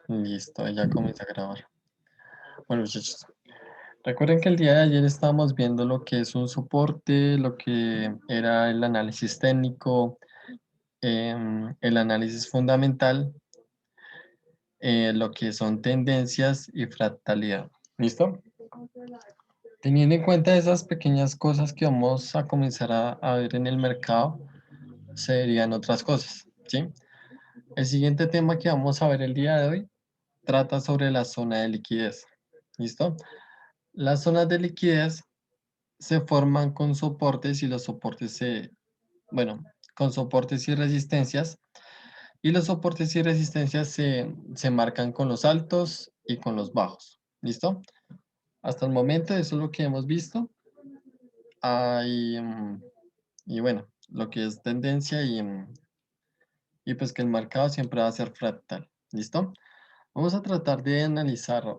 Listo, ya comencé a grabar. Bueno, muchachos, recuerden que el día de ayer estábamos viendo lo que es un soporte, lo que era el análisis técnico, el análisis fundamental, lo que son tendencias y fractalidad. ¿Listo? Teniendo en cuenta esas pequeñas cosas que vamos a comenzar a ver en el mercado, serían otras cosas, ¿sí? El siguiente tema que vamos a ver el día de hoy trata sobre la zona de liquidez. ¿Listo? Las zonas de liquidez se forman con soportes y los soportes bueno, con soportes y resistencias. Y los soportes y resistencias se marcan con los altos y con los bajos. ¿Listo? Hasta el momento eso es lo que hemos visto. Y bueno, lo que es tendencia y pues que el mercado siempre va a ser fractal. ¿Listo? Vamos a tratar de analizar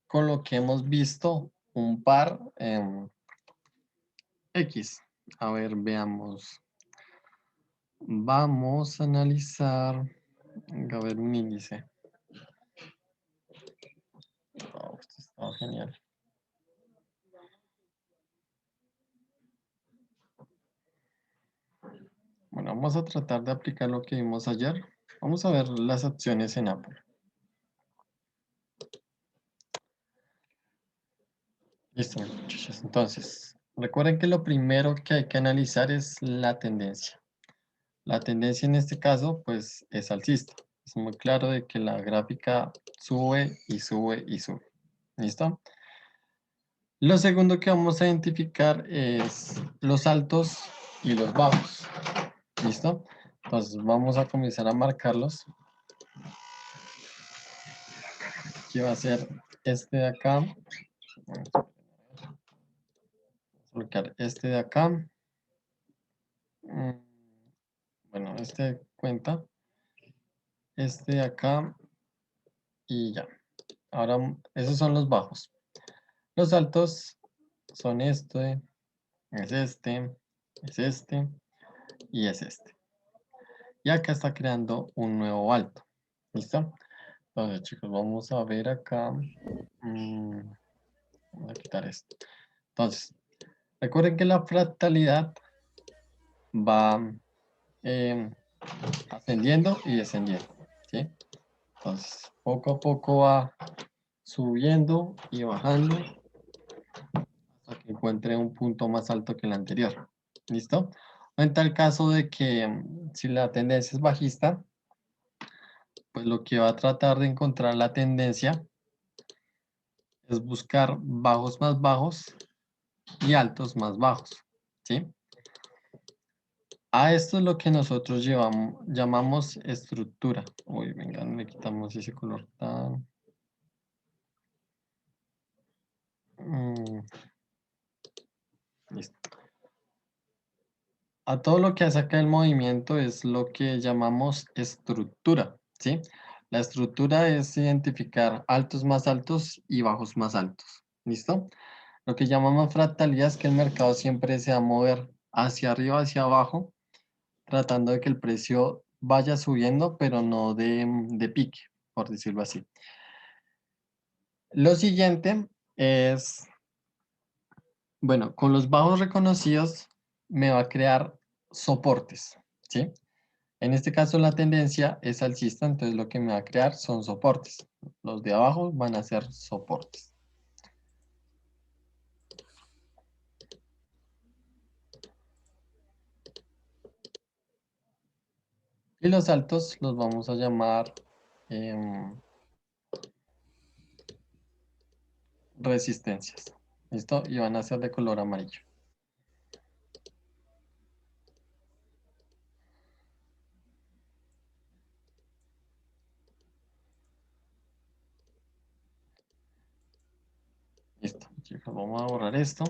con lo que hemos visto un par X. A ver, veamos. Vamos a analizar, a ver, un índice. Oh, esto está genial. Bueno, vamos a tratar de aplicar lo que vimos ayer. Vamos a ver las acciones en Apple. Listo, muchachos. Entonces, recuerden que lo primero que hay que analizar es la tendencia. La tendencia en este caso, pues, es alcista. Es muy claro de que la gráfica sube y sube y sube. ¿Listo? Lo segundo que vamos a identificar es los altos y los bajos. ¿Listo? Entonces vamos a comenzar a marcarlos. Aquí va a ser este de acá. Vamos a colocar este de acá. Bueno, este cuenta. Este de acá. Y ya. Ahora, esos son los bajos. Los altos son este, es este, es este y es este. Y acá está creando un nuevo alto. ¿Listo? Entonces, chicos, vamos a ver acá. Vamos a quitar esto. Entonces, recuerden que la fractalidad va ascendiendo y descendiendo. ¿Sí? Entonces, poco a poco va subiendo y bajando hasta que encuentre un punto más alto que el anterior. ¿Listo? En tal caso de que si la tendencia es bajista, pues lo que va a tratar de encontrar la tendencia es buscar bajos más bajos y altos más bajos. ¿Sí? A esto es lo que nosotros llamamos estructura. Uy, venga, le quitamos ese color tan... listo. A todo lo que hace acá el movimiento es lo que llamamos estructura, ¿sí? La estructura es identificar altos más altos y bajos más altos, ¿listo? Lo que llamamos fractalidad es que el mercado siempre se va a mover hacia arriba, hacia abajo, tratando de que el precio vaya subiendo, pero no de pique, por decirlo así. Lo siguiente es, bueno, con los bajos reconocidos me va a crear soportes, ¿sí? En este caso la tendencia es alcista, entonces lo que me va a crear son soportes. Los de abajo van a ser soportes. Y los altos los vamos a llamar resistencias. ¿Listo? Y van a ser de color amarillo. Listo, chicos, vamos a borrar esto.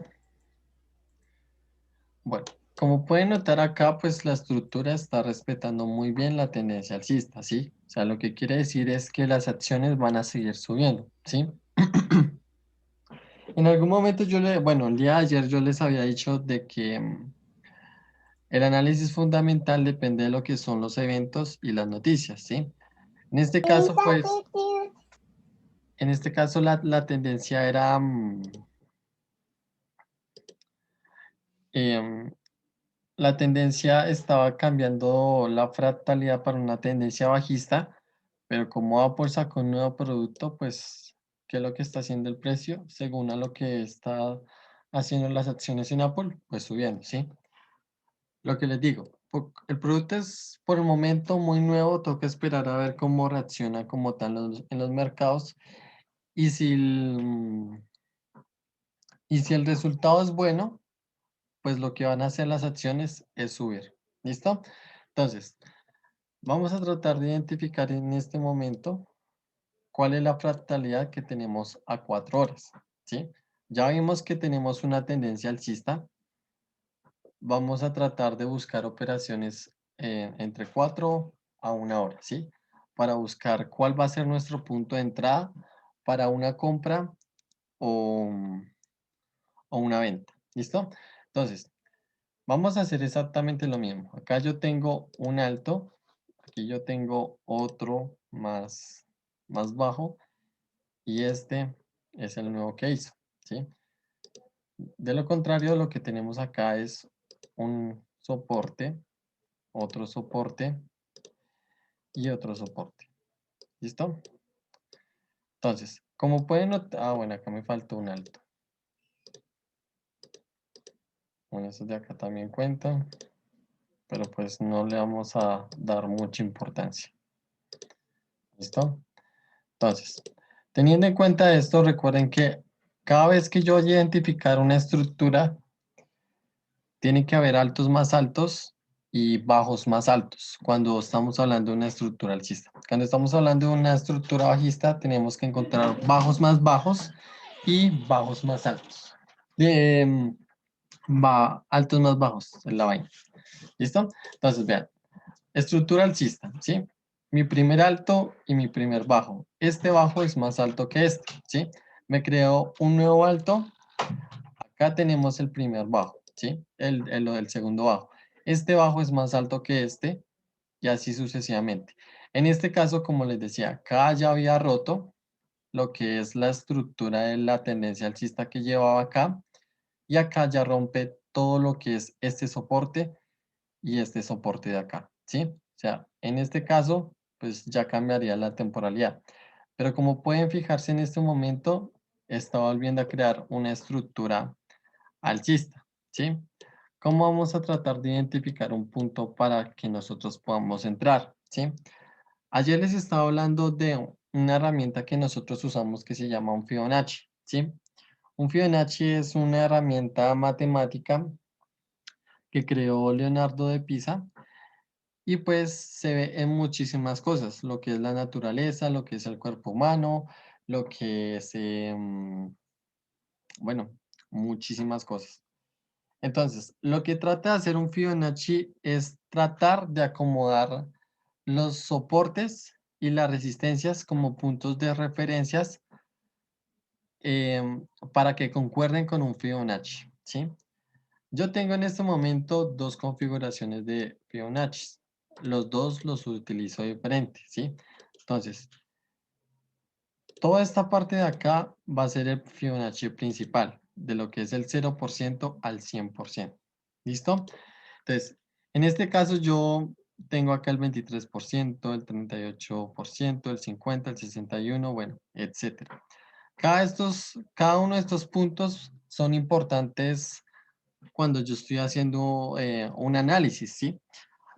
Bueno, como pueden notar acá, pues la estructura está respetando muy bien la tendencia alcista, ¿sí? O sea, lo que quiere decir es que las acciones van a seguir subiendo, ¿sí? En algún momento bueno, el día de ayer yo les había dicho de que el análisis fundamental depende de lo que son los eventos y las noticias, ¿sí? En este caso, pues, en este caso la tendencia era, em, la tendencia estaba cambiando la fractalidad para una tendencia bajista, pero como Apple sacó un nuevo producto, pues, ¿qué es lo que está haciendo el precio? Según a lo que está haciendo las acciones en Apple, pues subiendo, ¿sí? Lo que les digo, el producto es por el momento muy nuevo, toca esperar a ver cómo reacciona como tal en los mercados y y si el resultado es bueno, pues lo que van a hacer las acciones es subir. ¿Listo? Entonces, vamos a tratar de identificar en este momento cuál es la fractalidad que tenemos a 4 horas. ¿Sí? Ya vimos que tenemos una tendencia alcista. Vamos a tratar de buscar operaciones entre 4 a 1 hora, ¿sí? Para buscar cuál va a ser nuestro punto de entrada para una compra o, o una venta. ¿Listo? Entonces, vamos a hacer exactamente lo mismo. Acá yo tengo un alto, aquí yo tengo otro más bajo y este es el nuevo que hizo, ¿sí? De lo contrario, lo que tenemos acá es un soporte, otro soporte y otro soporte. ¿Listo? Entonces, como pueden notar, bueno, acá me faltó un alto. Bueno, esos de acá también cuentan, pero pues no le vamos a dar mucha importancia. ¿Listo? Entonces, teniendo en cuenta esto, recuerden que cada vez que yo vaya a identificar una estructura, tiene que haber altos más altos y bajos más altos cuando estamos hablando de una estructura alcista. Cuando estamos hablando de una estructura bajista, tenemos que encontrar bajos más bajos y bajos más altos. Altos más bajos en la vaina. ¿Listo? Entonces, vean, estructura alcista, ¿sí? Mi primer alto y mi primer bajo. Este bajo es más alto que este, ¿sí? Me creo un nuevo alto. Acá tenemos el primer bajo, ¿sí? Lo del segundo bajo. Este bajo es más alto que este y así sucesivamente. En este caso, como les decía, acá ya había roto lo que es la estructura de la tendencia alcista que llevaba acá y acá ya rompe todo lo que es este soporte y este soporte de acá, ¿sí? O sea, en este caso, pues ya cambiaría la temporalidad. Pero como pueden fijarse en este momento, está volviendo a crear una estructura alcista, ¿sí? ¿Cómo vamos a tratar de identificar un punto para que nosotros podamos entrar, ¿sí? Ayer les estaba hablando de una herramienta que nosotros usamos que se llama un Fibonacci, ¿sí? Un Fibonacci es una herramienta matemática que creó Leonardo de Pisa y pues se ve en muchísimas cosas, lo que es la naturaleza, lo que es el cuerpo humano, lo que es, bueno, muchísimas cosas. Entonces, lo que trata de hacer un Fibonacci es tratar de acomodar los soportes y las resistencias como puntos de referencias para que concuerden con un Fibonacci, ¿sí? Yo tengo en este momento dos configuraciones de Fibonacci. Los dos los utilizo diferente, ¿sí? Entonces, toda esta parte de acá va a ser el Fibonacci principal, de lo que es el 0% al 100%. ¿Listo? Entonces, en este caso yo tengo acá el 23%, el 38%, el 50%, el 61%, bueno, etcétera. Cada uno de estos puntos son importantes cuando yo estoy haciendo un análisis, ¿sí?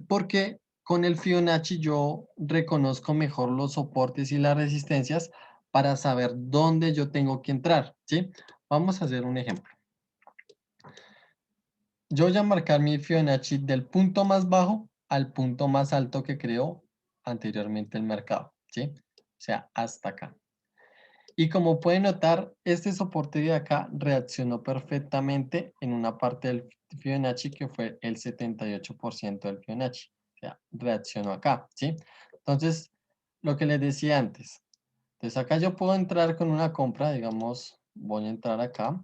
Porque con el Fibonacci yo reconozco mejor los soportes y las resistencias para saber dónde yo tengo que entrar, ¿sí? Vamos a hacer un ejemplo. Yo voy a marcar mi Fibonacci del punto más bajo al punto más alto que creó anteriormente el mercado, ¿sí? O sea, hasta acá. Y como pueden notar, este soporte de acá reaccionó perfectamente en una parte del Fibonacci que fue el 78% del Fibonacci. O sea, reaccionó acá, ¿sí? Entonces, lo que les decía antes. Entonces, acá yo puedo entrar con una compra, digamos, voy a entrar acá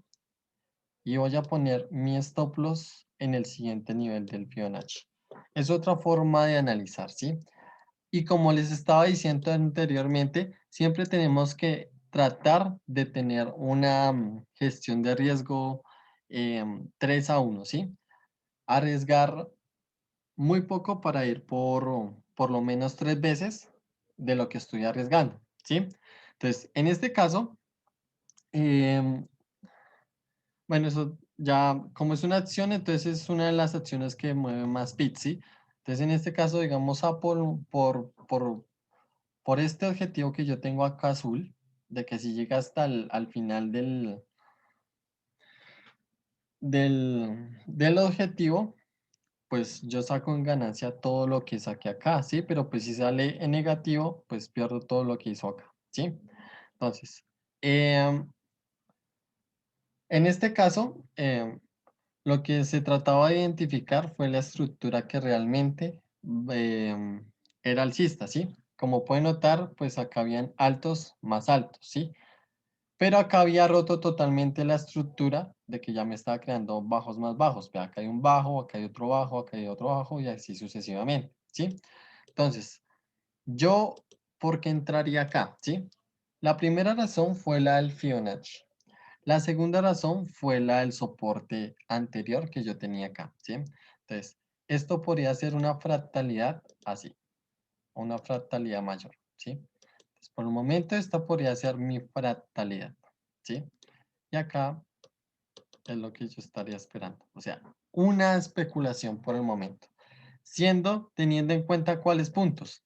y voy a poner mi stop loss en el siguiente nivel del Fibonacci. Es otra forma de analizar, ¿sí? Y como les estaba diciendo anteriormente, siempre tenemos que tratar de tener una gestión de riesgo 3-1, ¿sí? Arriesgar muy poco para ir por lo menos 3 veces de lo que estoy arriesgando, ¿sí? Entonces, en este caso, em, bueno, eso ya, como es una acción, entonces es una de las acciones que mueve más bits, ¿sí? Entonces, en este caso, digamos, por este objetivo que yo tengo acá azul, de que si llega hasta al final del objetivo, pues yo saco en ganancia todo lo que saqué acá, ¿sí? Pero pues si sale en negativo, pues pierdo todo lo que hizo acá, ¿sí? Entonces, em, en este caso, lo que se trataba de identificar fue la estructura que realmente em, era alcista, ¿sí? Como pueden notar, pues acá habían altos más altos, ¿sí? Pero acá había roto totalmente la estructura de que ya me estaba creando bajos más bajos. Vea, acá hay un bajo, acá hay otro bajo, acá hay otro bajo y así sucesivamente, ¿sí? Entonces, yo, ¿por qué entraría acá? ¿Sí? La primera razón fue la del Fibonacci. La segunda razón fue la del soporte anterior que yo tenía acá, ¿sí? Entonces, esto podría ser una fractalidad así, una fractalidad mayor, ¿sí? Entonces, por el momento esta podría ser mi fractalidad, ¿sí? Y acá es lo que yo estaría esperando. O sea, una especulación por el momento. Teniendo en cuenta cuáles puntos.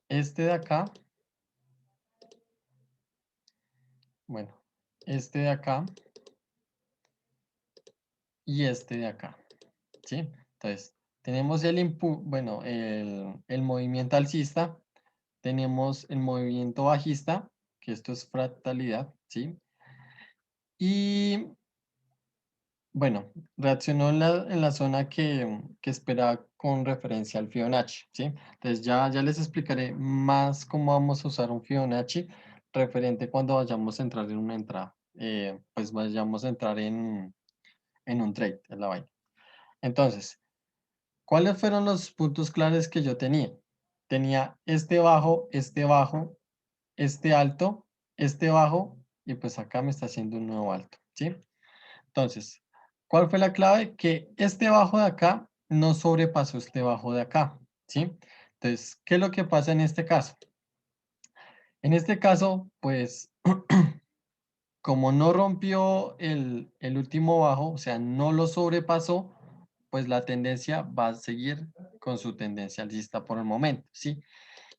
Este de acá, bueno, este de acá y este de acá, ¿sí? Entonces, tenemos bueno, el movimiento alcista, tenemos el movimiento bajista, que esto es fractalidad, ¿sí? Y bueno, reaccionó en la zona que esperaba con referencia al Fibonacci, ¿sí? Entonces ya les explicaré más cómo vamos a usar un Fibonacci referente cuando vayamos a entrar en una entrada. Pues vayamos a entrar en un trade, es la vaina. Entonces, ¿cuáles fueron los puntos claves que yo tenía? Tenía este bajo, este alto, este bajo, y pues acá me está haciendo un nuevo alto, ¿sí? Entonces, ¿cuál fue la clave? Que este bajo de acá no sobrepasó este bajo de acá, ¿sí? Entonces, ¿qué es lo que pasa en este caso? En este caso, pues, como no rompió el último bajo, o sea, no lo sobrepasó, pues la tendencia va a seguir con su tendencia alcista por el momento, ¿sí?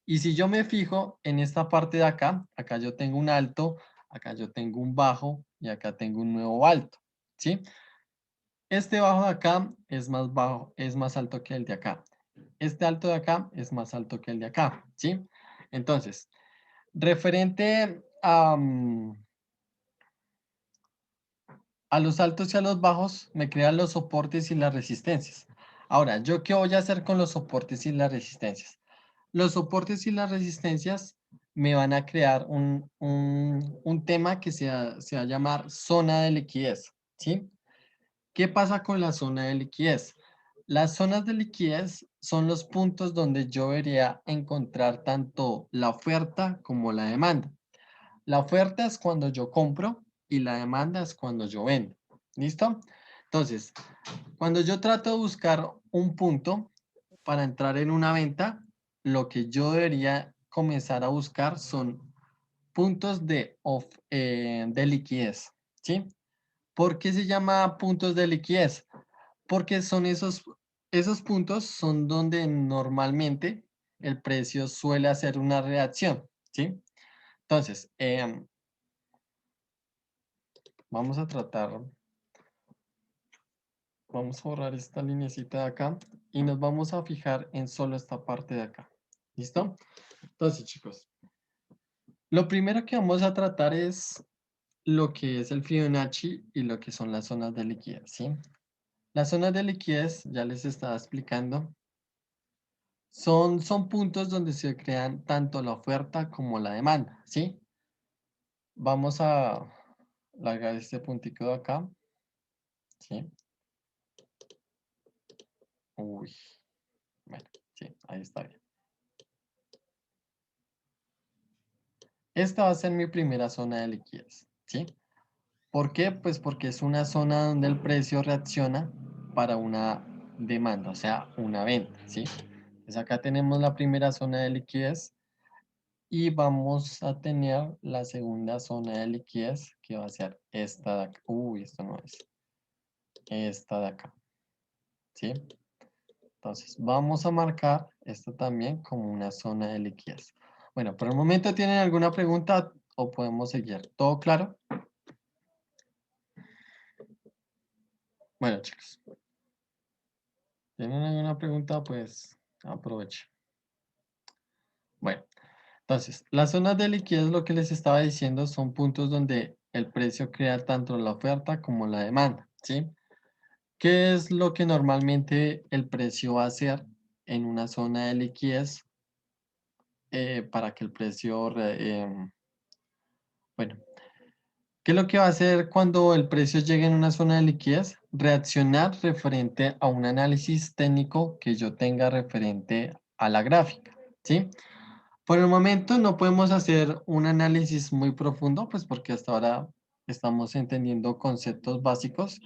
Y si yo me fijo en esta parte de acá, acá yo tengo un alto, acá yo tengo un bajo y acá tengo un nuevo alto, ¿sí? Este bajo de acá es más bajo, es más alto que el de acá. Este alto de acá es más alto que el de acá, ¿sí? Entonces, referente a los altos y a los bajos, me crean los soportes y las resistencias. Ahora, ¿yo qué voy a hacer con los soportes y las resistencias? Los soportes y las resistencias me van a crear un tema que se va a llamar zona de liquidez, ¿sí? ¿Qué pasa con la zona de liquidez? Las zonas de liquidez son los puntos donde yo debería encontrar tanto la oferta como la demanda. La oferta es cuando yo compro y la demanda es cuando yo vendo. ¿Listo? Entonces, cuando yo trato de buscar un punto para entrar en una venta, lo que yo debería comenzar a buscar son puntos de liquidez. ¿Sí? ¿Por qué se llama puntos de liquidez? Porque son esos puntos son donde normalmente el precio suele hacer una reacción, ¿sí? Entonces, vamos a tratar, vamos a borrar esta linecita de acá y nos vamos a fijar en solo esta parte de acá. ¿Listo? Entonces, chicos, lo primero que vamos a tratar es lo que es el Fibonacci y lo que son las zonas de liquidez, ¿sí? Las zonas de liquidez, ya les estaba explicando, son puntos donde se crean tanto la oferta como la demanda, ¿sí? Vamos a largar este puntico de acá, ¿sí? Uy. Bueno, sí, ahí está bien. Esta va a ser mi primera zona de liquidez, ¿sí? ¿Por qué? Pues porque es una zona donde el precio reacciona para una demanda, o sea, una venta, ¿sí? Pues acá tenemos la primera zona de liquidez y vamos a tener la segunda zona de liquidez que va a ser esta de acá. Uy, esto no es. Esta de acá, ¿sí? Entonces, vamos a marcar esto también como una zona de liquidez. Bueno, por el momento, ¿tienen alguna pregunta o podemos seguir? ¿Todo claro? Bueno, chicos, ¿tienen alguna pregunta? Pues aprovechen. Bueno, entonces, las zonas de liquidez, lo que les estaba diciendo, son puntos donde el precio crea tanto la oferta como la demanda, ¿sí? ¿Qué es lo que normalmente el precio va a hacer en una zona de liquidez para que el precio, bueno, ¿qué es lo que va a hacer cuando el precio llegue en una zona de liquidez? Reaccionar referente a un análisis técnico que yo tenga referente a la gráfica, ¿sí? Por el momento no podemos hacer un análisis muy profundo, pues porque hasta ahora estamos entendiendo conceptos básicos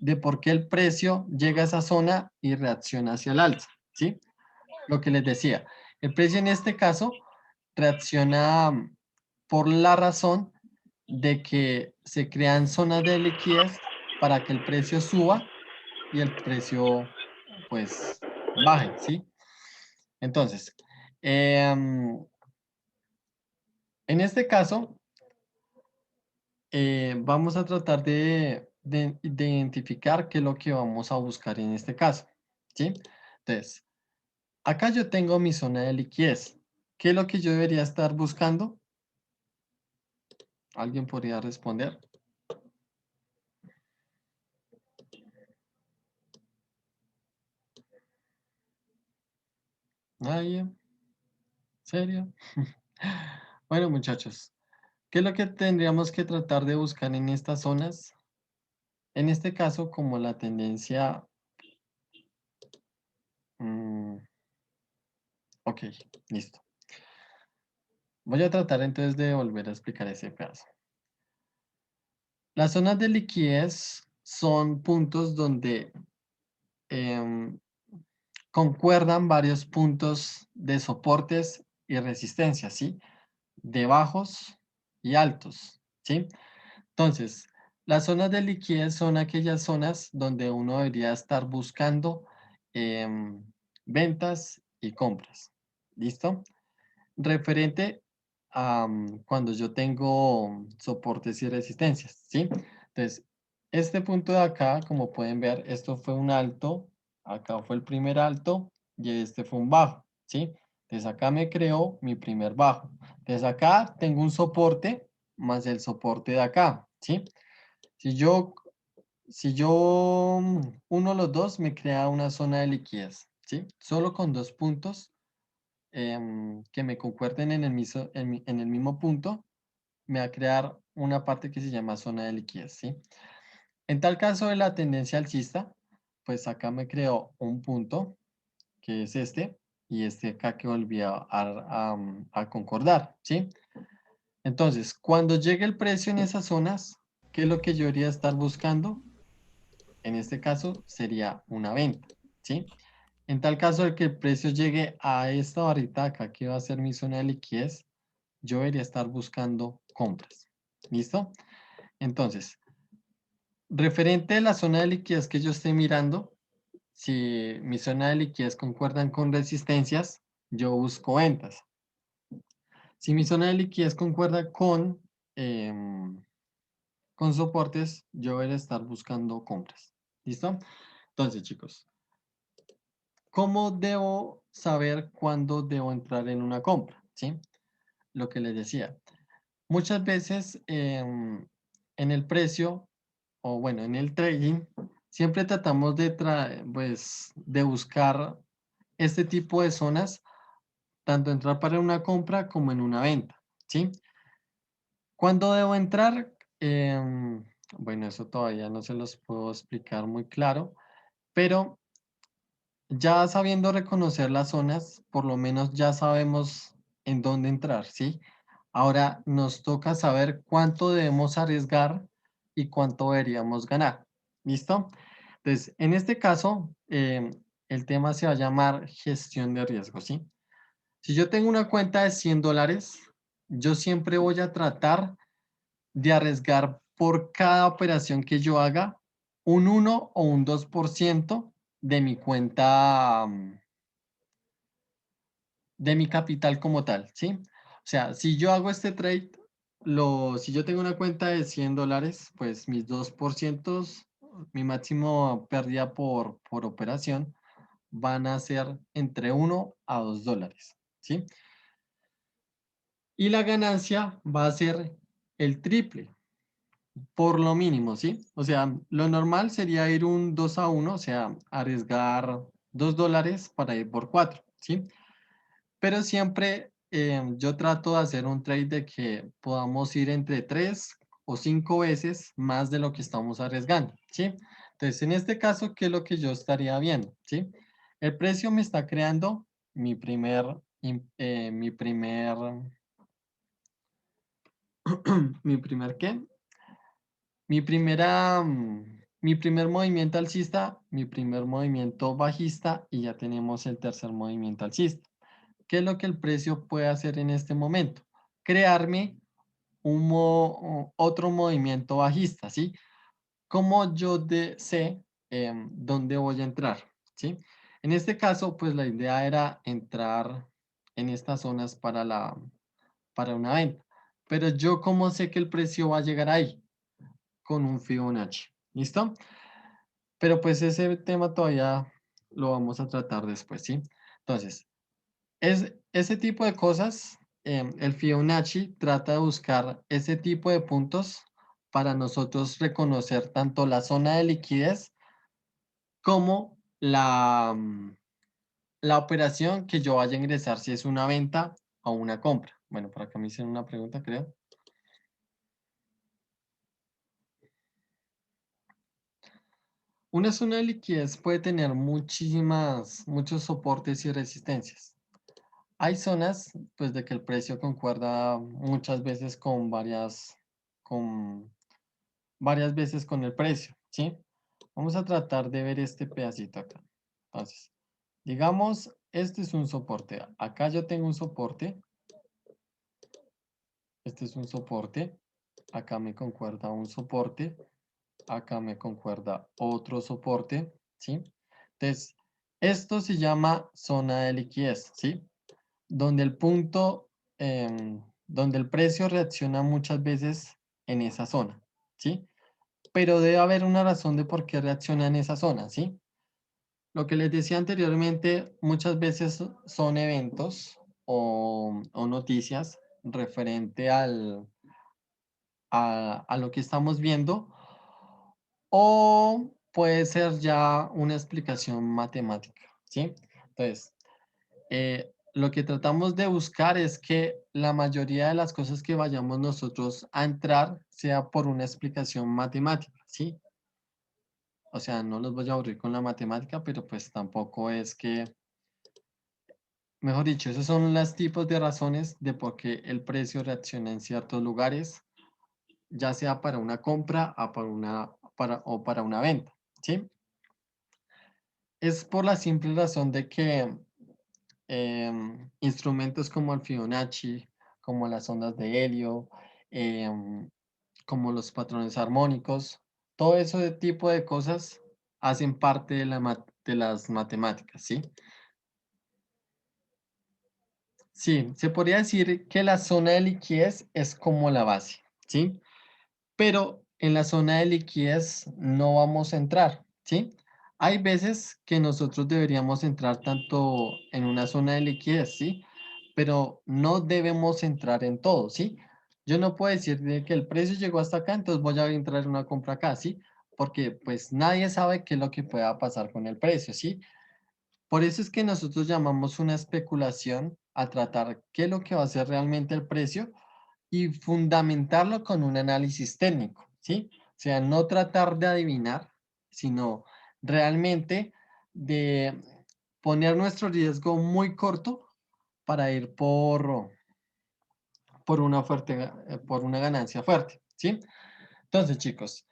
de por qué el precio llega a esa zona y reacciona hacia el alza, ¿sí? Lo que les decía, el precio en este caso reacciona por la razón de que se crean zonas de liquidez para que el precio suba y el precio pues baje, ¿sí? Entonces, en este caso, vamos a tratar de identificar qué es lo que vamos a buscar en este caso, ¿sí? Entonces, acá yo tengo mi zona de liquidez. ¿Qué es lo que yo debería estar buscando? ¿Alguien podría responder? ¿Nadie? ¿Serio? Bueno, muchachos, ¿qué es lo que tendríamos que tratar de buscar en estas zonas? En este caso, como la tendencia... ok, listo. Voy a tratar entonces de volver a explicar ese pedazo. Las zonas de liquidez son puntos donde em, concuerdan varios puntos de soportes y resistencias, ¿sí? De bajos y altos, ¿sí? Entonces, las zonas de liquidez son aquellas zonas donde uno debería estar buscando em, ventas y compras, ¿listo? Referente a cuando yo tengo soportes y resistencias, ¿sí? Entonces, este punto de acá, como pueden ver, esto fue un alto, acá fue el primer alto y este fue un bajo, ¿sí? Entonces acá me creó mi primer bajo. Entonces acá tengo un soporte más el soporte de acá, ¿sí? Si yo, si yo uno los dos, me crea una zona de liquidez, ¿sí? Solo con dos puntos que me concuerden en el mismo, en el mismo punto, me va a crear una parte que se llama zona de liquidez, ¿sí? En tal caso de la tendencia alcista, pues acá me creó un punto, que es este, y este acá que volví a concordar, ¿sí? Entonces, cuando llegue el precio en esas zonas, ¿qué es lo que yo debería estar buscando? En este caso sería una venta, ¿sí? En tal caso de que el precio llegue a esta barrita acá, que va a ser mi zona de liquidez, yo debería estar buscando compras. ¿Listo? Entonces, referente a la zona de liquidez que yo esté mirando, si mi zona de liquidez concuerdan con resistencias, yo busco ventas. Si mi zona de liquidez concuerda con soportes, yo debería estar buscando compras. ¿Listo? Entonces, chicos, ¿cómo debo saber cuándo debo entrar en una compra? ¿Sí? Lo que les decía. Muchas veces en el precio, o bueno, en el trading, siempre tratamos pues, de buscar este tipo de zonas, tanto entrar para una compra como en una venta, ¿sí? ¿Cuándo debo entrar? Bueno, eso todavía no se los puedo explicar muy claro, pero ya sabiendo reconocer las zonas, por lo menos ya sabemos en dónde entrar, ¿sí? Ahora nos toca saber cuánto debemos arriesgar y cuánto deberíamos ganar. ¿Listo? Entonces, en este caso, el tema se va a llamar gestión de riesgo, ¿sí? Si yo tengo una cuenta de $100, yo siempre voy a tratar de arriesgar por cada operación que yo haga un 1 o un 2% de mi cuenta, de mi capital como tal, ¿sí? O sea, si yo hago este trade, si yo tengo una cuenta de $100, pues mis 2%, mi máximo pérdida por operación, van a ser entre $1 a $2, ¿sí? Y la ganancia va a ser el triple, por lo mínimo, ¿sí? O sea, lo normal sería ir un 2-1, o sea, arriesgar $2 para ir por 4, ¿sí? Pero siempre yo trato de hacer un trade de que podamos ir entre 3 o 5 veces más de lo que estamos arriesgando, ¿sí? Entonces, en este caso, ¿qué es lo que yo estaría viendo? ¿Sí? El precio me está creando mi primer, mi primer, mi primer, ¿qué? Mi primer movimiento alcista, mi primer movimiento bajista y ya tenemos el tercer movimiento alcista. ¿Qué es lo que el precio puede hacer en este momento? Crearme otro movimiento bajista, ¿sí? Como yo sé dónde voy a entrar, ¿sí? En este caso, pues la idea era entrar en estas zonas para una venta. Pero yo cómo sé que el precio va a llegar ahí con un Fibonacci, ¿listo? Pero pues ese tema todavía lo vamos a tratar después, ¿sí? Entonces, ese tipo de cosas, el Fibonacci trata de buscar ese tipo de puntos para nosotros reconocer tanto la zona de liquidez como la operación que yo vaya a ingresar, si es una venta o una compra. Bueno, por acá me hicieron una pregunta, creo. Una zona de liquidez puede tener muchos soportes y resistencias. Hay zonas, pues, de que el precio concuerda muchas veces con varias veces con el precio, ¿sí? Vamos a tratar de ver este pedacito acá. Entonces, digamos, este es un soporte. Acá yo tengo un soporte. Este es un soporte. Acá me concuerda un soporte. Acá me concuerda otro soporte, ¿sí? Entonces, esto se llama zona de liquidez, ¿sí? Donde el punto, donde el precio reacciona muchas veces en esa zona, ¿sí? Pero debe haber una razón de por qué reacciona en esa zona, ¿sí? Lo que les decía anteriormente, muchas veces son eventos o noticias referente a lo que estamos viendo, o puede ser ya una explicación matemática, ¿sí? Entonces, lo que tratamos de buscar es que la mayoría de las cosas que vayamos nosotros a entrar sea por una explicación matemática, ¿sí? O sea, no los voy a aburrir con la matemática, pero pues tampoco es que, mejor dicho, esos son los tipos de razones de por qué el precio reacciona en ciertos lugares, ya sea para una compra o para una venta, ¿sí? Es por la simple razón de que instrumentos como el Fibonacci, como las ondas de helio, em, como los patrones armónicos, todo ese tipo de cosas hacen parte de las matemáticas, ¿sí? Sí, se podría decir que la zona de liquidez es como la base, ¿sí? Pero en la zona de liquidez no vamos a entrar, ¿sí? Hay veces que nosotros deberíamos entrar tanto en una zona de liquidez, ¿sí? Pero no debemos entrar en todo, ¿sí? Yo no puedo decir de que el precio llegó hasta acá, entonces voy a entrar en una compra acá, ¿sí? Porque pues nadie sabe qué es lo que pueda pasar con el precio, ¿sí? Por eso es que nosotros llamamos una especulación a tratar qué es lo que va a ser realmente el precio y fundamentarlo con un análisis técnico, ¿sí? O sea, no tratar de adivinar, sino realmente de poner nuestro riesgo muy corto para ir por una ganancia fuerte, ¿sí? Entonces, chicos,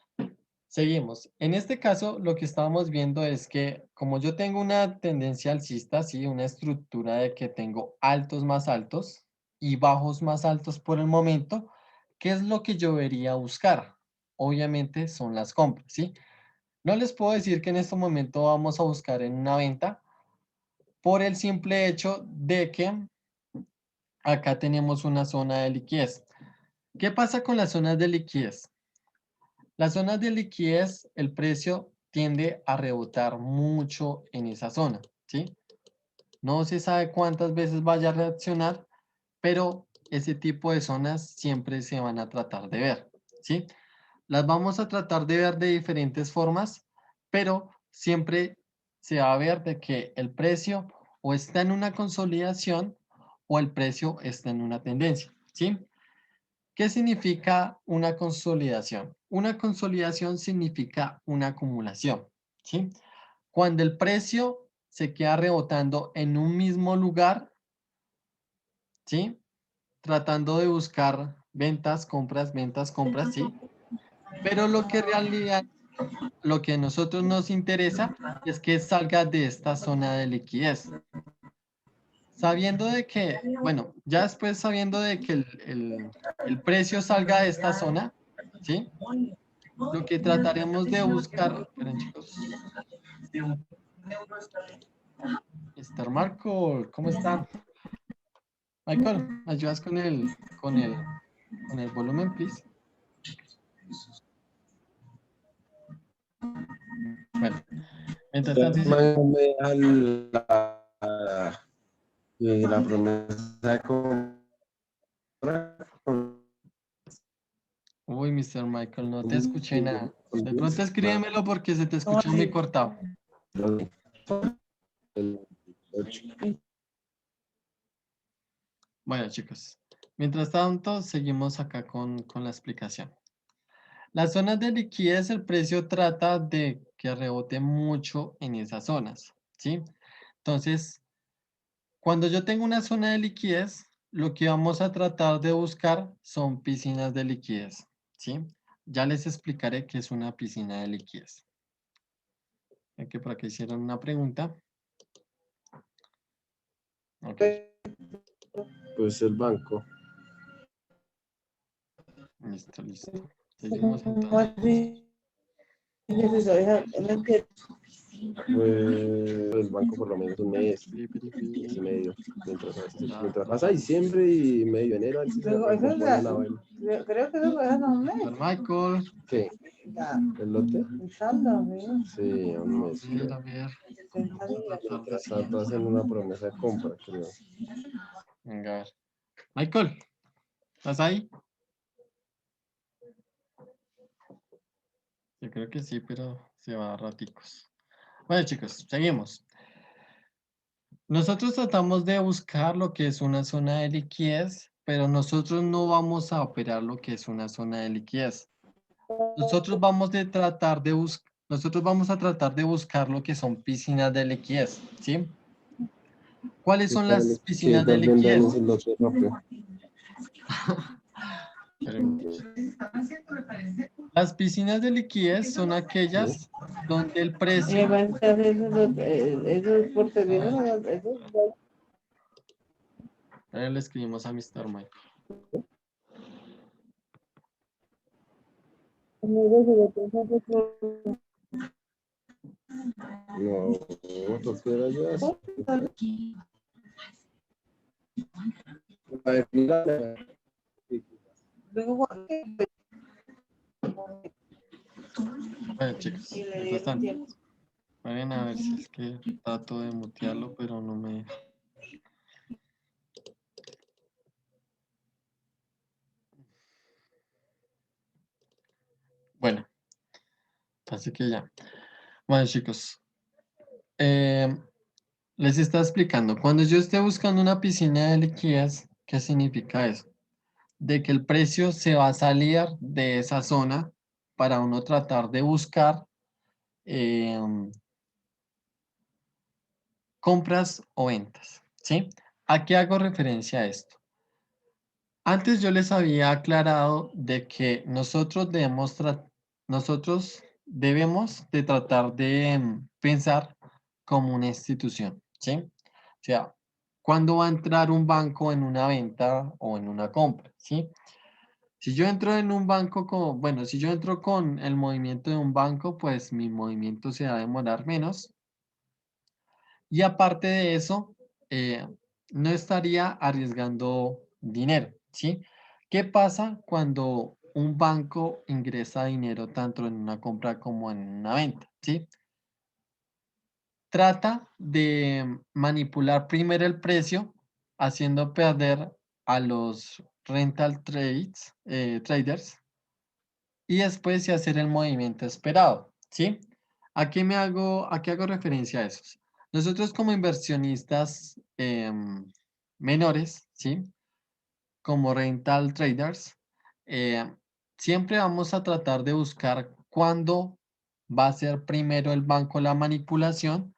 seguimos. En este caso, lo que estábamos viendo es que como yo tengo una tendencia alcista, ¿sí? Una estructura de que tengo altos más altos y bajos más altos por el momento, ¿qué es lo que yo debería buscar? Obviamente son las compras, ¿sí? No les puedo decir que en este momento vamos a buscar en una venta por el simple hecho de que acá tenemos una zona de liquidez. ¿Qué pasa con las zonas de liquidez? Las zonas de liquidez, el precio tiende a rebotar mucho en esa zona, ¿sí? No se sabe cuántas veces vaya a reaccionar, pero ese tipo de zonas siempre se van a tratar de ver, ¿sí? Las vamos a tratar de ver de diferentes formas, pero siempre se va a ver de que el precio o está en una consolidación o el precio está en una tendencia, ¿sí? ¿Qué significa una consolidación? Una consolidación significa una acumulación, ¿sí? Cuando el precio se queda rebotando en un mismo lugar, ¿sí? Tratando de buscar ventas, compras, ¿sí? Pero lo que en realidad, lo que a nosotros nos interesa es que salga de esta zona de liquidez. Sabiendo de que, bueno, ya después sabiendo de que el precio salga de esta zona, ¿sí? Lo que trataremos de buscar, esperen chicos, Mr. Marco, ¿cómo está? Michael, ¿me ayudas con el volumen, please? Bueno, mientras tanto, Me deja la promesa de compra. uy, Mr. Michael, no te escuché nada. De pronto Luis, escríbemelo porque se te escuchó muy cortado. el 8. Bueno, chicos, mientras tanto, seguimos acá con la explicación. Las zonas de liquidez, el precio trata de que rebote mucho en esas zonas, ¿sí? Entonces, cuando yo tengo una zona de liquidez, lo que vamos a tratar de buscar son piscinas de liquidez, ¿sí? Ya les explicaré qué es una piscina de liquidez. Aquí por acá hicieron una pregunta. Ok, Pues el banco. listo, listo. Seguimos entonces. Pues el banco por lo menos un mes, Piri, piri, mes y piri. medio. Mientras pasa Datos. diciembre y medio enero, así se recompone la vaina. Creo que eso lo dejan a un mes. Don Michael. ¿Qué? ¿El lote? El saldo, Sí, a un mes. A ver. 60 Vamos a días. tratar de Mientras hacer. tanto hacen una promesa de compra, creo. Venga, a ver. Michael, ¿estás ahí? Yo creo que sí, pero se va a raticos. Bueno, chicos, seguimos. Nosotros tratamos de buscar lo que es una zona de liquidez, pero nosotros no vamos a operar lo que es una zona de liquidez. Nosotros vamos a tratar de buscar lo que son piscinas de liquidez, ¿sí? ¿Cuáles son las Que piscinas de vendan liquidez? ese lote rápido. Espérenme. Las piscinas de liquidez son ¿Sí? aquellas donde el Y precio... además, esos por teléfono, esos Ahora le escribimos a Mr. Mike. No, porque era ya. A ver, mira, luego Bueno, chicos, y le mientras dieron tanto, tiempo. vayan a ver si es que trato de mutearlo, pero no me deja. Bueno, así que ya. Bueno, chicos, eh, les está explicando. Cuando yo esté buscando una piscina de liquidez, ¿qué significa eso? De que el precio se va a salir de esa zona para uno tratar de buscar eh, compras o ventas, ¿sí? ¿A qué hago referencia a esto? Antes yo les había aclarado de que nosotros debemos de tratar de pensar como una institución, ¿sí? O sea, ¿cuándo va a entrar un banco en una venta o en una compra, ¿sí? Si yo entro en un banco bueno, si yo entro con el movimiento de un banco, pues mi movimiento se va a demorar menos. Y aparte de eso, eh, no estaría arriesgando dinero, ¿sí? ¿Qué pasa cuando un banco ingresa dinero tanto en una compra como en una venta, ¿sí? Trata de manipular primero el precio, haciendo perder a los traders, y después de hacer el movimiento esperado, ¿sí? ¿A qué hago referencia a eso? Nosotros como inversionistas menores, ¿sí? Como rental traders, eh, siempre vamos a tratar de buscar cuándo va a ser primero el banco la manipulación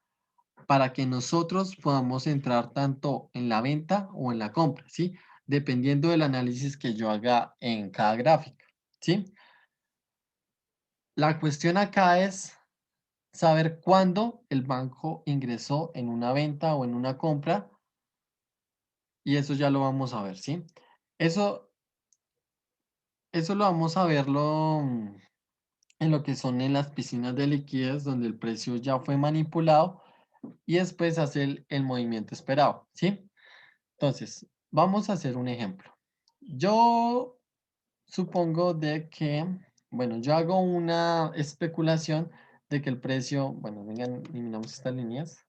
para que nosotros podamos entrar tanto en la venta o en la compra, ¿sí? Dependiendo del análisis que yo haga en cada gráfica, ¿sí? La cuestión acá es saber cuándo el banco ingresó en una venta o en una compra, y eso ya lo vamos a ver, ¿sí? Eso, eso lo vamos a verlo en lo que son en las piscinas de liquidez, donde el precio ya fue manipulado y después hace el movimiento esperado, ¿sí? Entonces, vamos a hacer un ejemplo. Yo supongo de que, bueno, yo hago una especulación de que el precio, bueno, vengan, eliminamos estas líneas,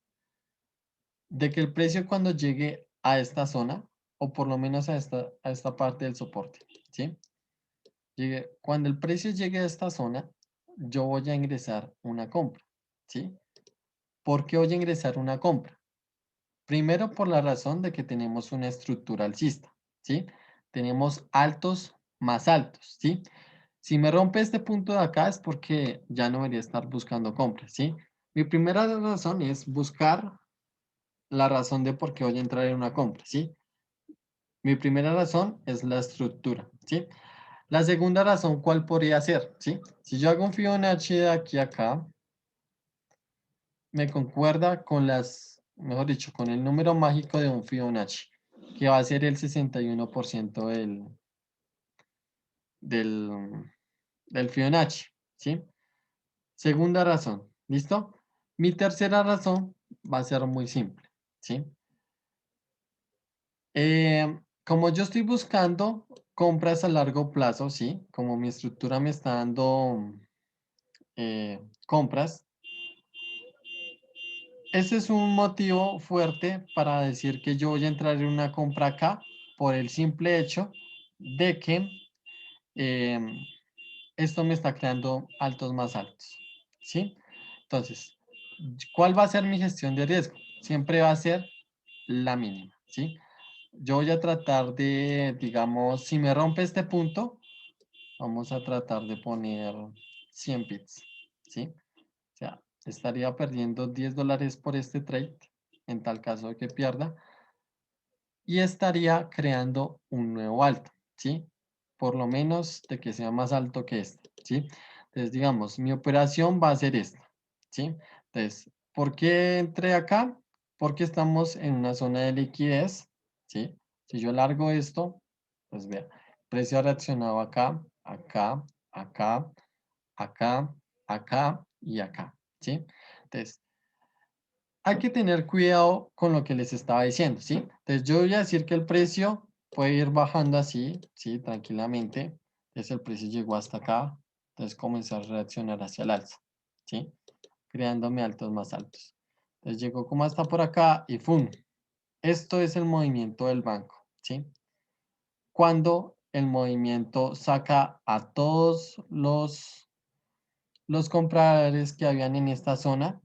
de que el precio cuando llegue a esta zona, o por lo menos a esta parte del soporte, ¿sí? Cuando el precio llegue a esta zona, yo voy a ingresar una compra, ¿sí? ¿Por qué voy a ingresar una compra? Primero, por la razón de que tenemos una estructura alcista, ¿sí? Tenemos altos más altos, ¿sí? Si me rompe este punto de acá es porque ya no debería estar buscando compras, ¿sí? Mi primera razón es buscar la razón de por qué voy a entrar en una compra, ¿sí? Mi primera razón es la estructura, ¿sí? La segunda razón, ¿cuál podría ser? ¿Sí? Si yo hago un Fibonacci de aquí a acá, me concuerda con mejor dicho, con el número mágico de un Fibonacci, que va a ser el 61% del, del Fibonacci, ¿sí? Segunda razón, ¿listo? Mi tercera razón va a ser muy simple, ¿sí? Como yo estoy buscando compras a largo plazo, ¿sí? Como mi estructura me está dando compras, ese es un motivo fuerte para decir que yo voy a entrar en una compra acá por el simple hecho de que em, esto me está creando altos más altos, ¿sí? Entonces, ¿cuál va a ser mi gestión de riesgo? Siempre va a ser la mínima, ¿sí? Yo voy a tratar de, digamos, si me rompe este punto, vamos a tratar de poner 100 pips, ¿sí? O sea, estaría perdiendo $10 por este trade, en tal caso de que pierda, y estaría creando un nuevo alto, ¿sí? Por lo menos de que sea más alto que este, ¿sí? Entonces, digamos, mi operación va a ser esta, ¿sí? Entonces, ¿por qué entré acá? Porque estamos en una zona de liquidez, ¿sí? Si yo largo esto, pues vea, el precio ha reaccionado acá, acá, acá, acá, acá y acá, ¿sí? Entonces, hay que tener cuidado con lo que les estaba diciendo, ¿sí? Entonces, yo voy a decir que el precio puede ir bajando así, ¿sí? Tranquilamente. Entonces, el precio llegó hasta acá. Entonces, comenzar a reaccionar hacia el alza, ¿sí? Creándome altos más altos. Entonces, llegó como hasta por acá y ¡fum! Esto es el movimiento del banco, ¿sí? Cuando el movimiento saca a todos los compradores que habían en esta zona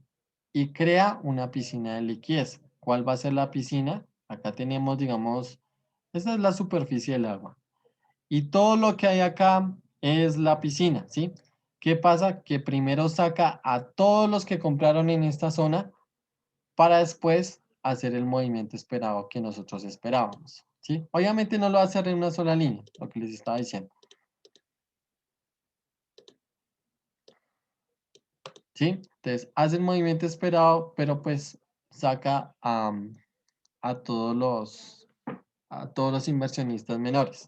y crea una piscina de liquidez. ¿Cuál va a ser la piscina? Acá tenemos, digamos, esta es la superficie del agua. Y todo lo que hay acá es la piscina, ¿sí? ¿Qué pasa? Que primero saca a todos los que compraron en esta zona para después hacer el movimiento esperado que nosotros esperábamos, ¿sí? Obviamente no lo va a hacer en una sola línea, lo que les estaba diciendo, ¿sí? Entonces, hace el movimiento esperado, pero pues saca a todos los inversionistas menores.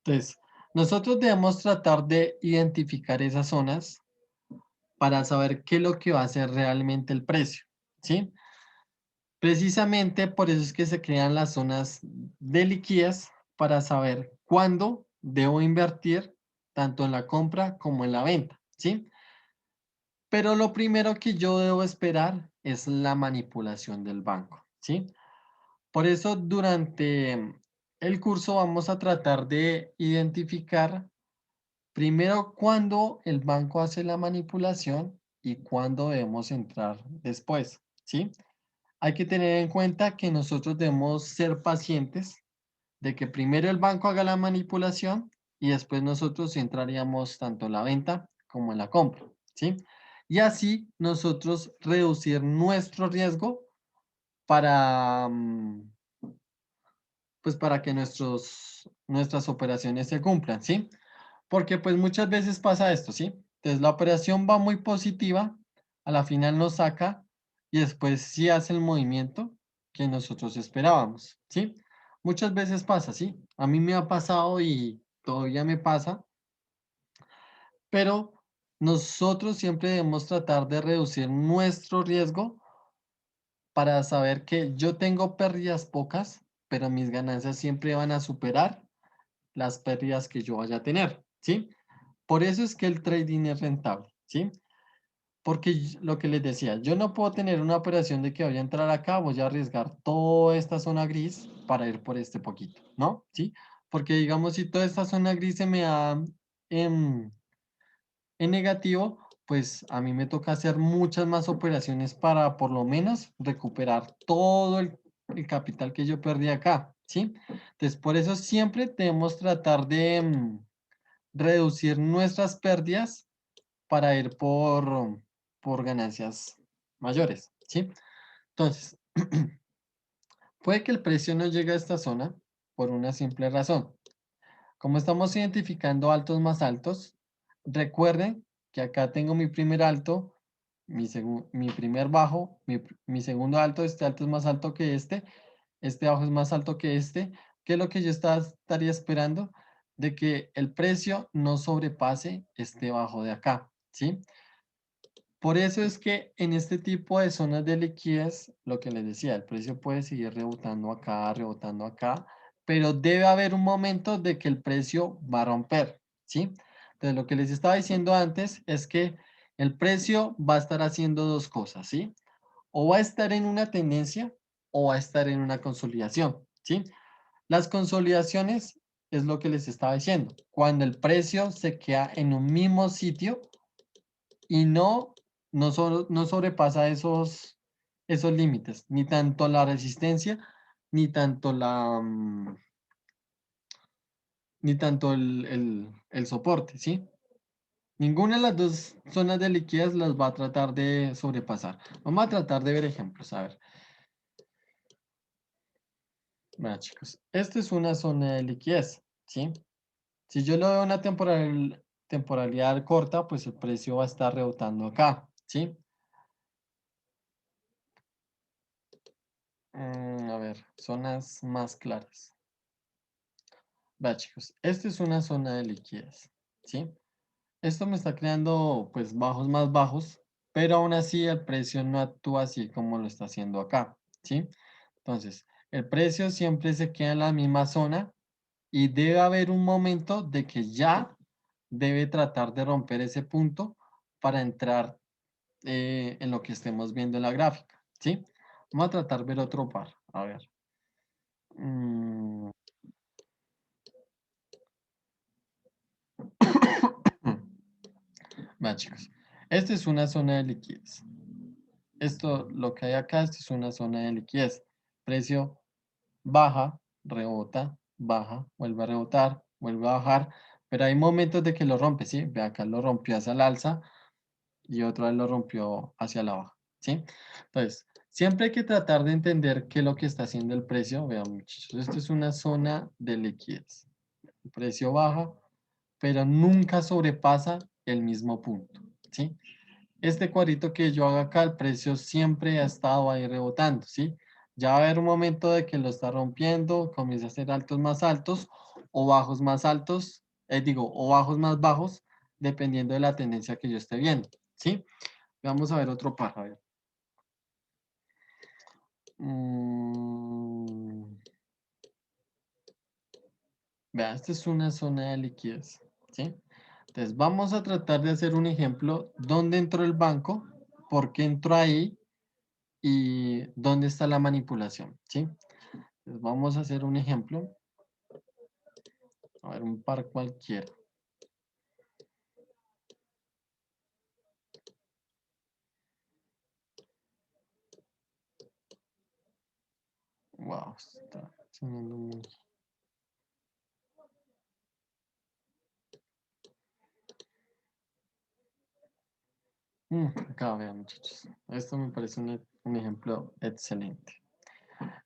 Entonces, nosotros debemos tratar de identificar esas zonas para saber qué es lo que va a ser realmente el precio, ¿sí? Precisamente por eso es que se crean las zonas de liquidez para saber cuándo debo invertir tanto en la compra como en la venta, ¿sí? Pero lo primero que yo debo esperar es la manipulación del banco, ¿sí? Por eso durante el curso vamos a tratar de identificar primero cuándo el banco hace la manipulación y cuándo debemos entrar después, ¿sí? Hay que tener en cuenta que nosotros debemos ser pacientes de que primero el banco haga la manipulación y después nosotros entraríamos tanto en la venta como en la compra, ¿sí? Y así nosotros reducir nuestro riesgo para, pues para que nuestras operaciones se cumplan, ¿sí? Porque pues muchas veces pasa esto, ¿sí? Entonces la operación va muy positiva, a la final nos saca y después sí hace el movimiento que nosotros esperábamos, ¿sí? Muchas veces pasa, ¿sí? A mí me ha pasado y todavía me pasa, pero nosotros siempre debemos tratar de reducir nuestro riesgo para saber que yo tengo pérdidas pocas, pero mis ganancias siempre van a superar las pérdidas que yo vaya a tener, ¿sí? Por eso es que el trading es rentable, ¿sí? Porque lo que les decía, yo no puedo tener una operación de que voy a entrar acá, voy a arriesgar toda esta zona gris para ir por este poquito, ¿no? ¿Sí? Porque digamos, si toda esta zona gris se me da en, en negativo, pues a mí me toca hacer muchas más operaciones para por lo menos recuperar todo el capital que yo perdí acá, ¿sí? Entonces, por eso siempre debemos tratar de reducir nuestras pérdidas para ir por ganancias mayores, ¿sí? Entonces, puede que el precio no llegue a esta zona por una simple razón. Como estamos identificando altos más altos, recuerden que acá tengo mi primer alto, mi primer bajo, mi segundo alto, este alto es más alto que este bajo es más alto que este. ¿Qué es lo que yo estaría esperando? De que el precio no sobrepase este bajo de acá, ¿sí? Por eso es que en este tipo de zonas de liquidez, lo que les decía, el precio puede seguir rebotando acá, pero debe haber un momento de que el precio va a romper, ¿sí? Entonces, lo que les estaba diciendo antes es que el precio va a estar haciendo dos cosas, ¿sí? O va a estar en una tendencia o va a estar en una consolidación, ¿sí? Las consolidaciones es lo que les estaba diciendo, cuando el precio se queda en un mismo sitio y no sobrepasa esos límites, ni tanto la resistencia, ni tanto ni tanto el soporte, ¿sí? Ninguna de las dos zonas de liquidez las va a tratar de sobrepasar. Vamos a tratar de ver ejemplos, a ver. Bueno, chicos, esta es una zona de liquidez, ¿sí? Si yo lo veo una temporalidad corta, pues el precio va a estar rebotando acá, ¿sí? A ver, zonas más claras. Va, chicos, esta es una zona de liquidez, ¿sí? Esto me está creando, pues, bajos más bajos, pero aún así el precio no actúa así como lo está haciendo acá, ¿sí? Entonces, el precio siempre se queda en la misma zona y debe haber un momento de que ya debe tratar de romper ese punto para entrar en lo que estemos viendo en la gráfica, ¿sí? Vamos a tratar de ver otro par, a ver. Mm, Va, chicos. Esta es una zona de liquidez. Esto, lo que hay acá, esto es una zona de liquidez. Precio baja, rebota, baja, vuelve a rebotar, vuelve a bajar, pero hay momentos de que lo rompe, ¿sí? Ve acá lo rompió hacia el alza y otra vez lo rompió hacia la baja, ¿sí? Entonces, Siempre hay que tratar de entender qué es lo que está haciendo el precio. Vean, muchachos, esto es una zona de liquidez. El precio baja, pero nunca sobrepasa el mismo punto, ¿sí? Este cuadrito que yo haga acá, el precio siempre ha estado ahí rebotando, ¿sí? Ya va a haber un momento de que lo está rompiendo, comienza a hacer altos más altos o bajos más altos, o bajos más bajos, dependiendo de la tendencia que yo esté viendo, ¿sí? Vamos a ver otro par, a ver. Vea, esta es una zona de liquidez, ¿sí? Entonces, vamos a tratar de hacer un ejemplo. ¿Dónde entró el banco? ¿Por qué entró ahí? ¿Y dónde está la manipulación? ¿Sí? Entonces, vamos a hacer un ejemplo. A ver, un par cualquiera. Wow, está sonando muy... acá vean, muchachos. Esto me parece un ejemplo excelente.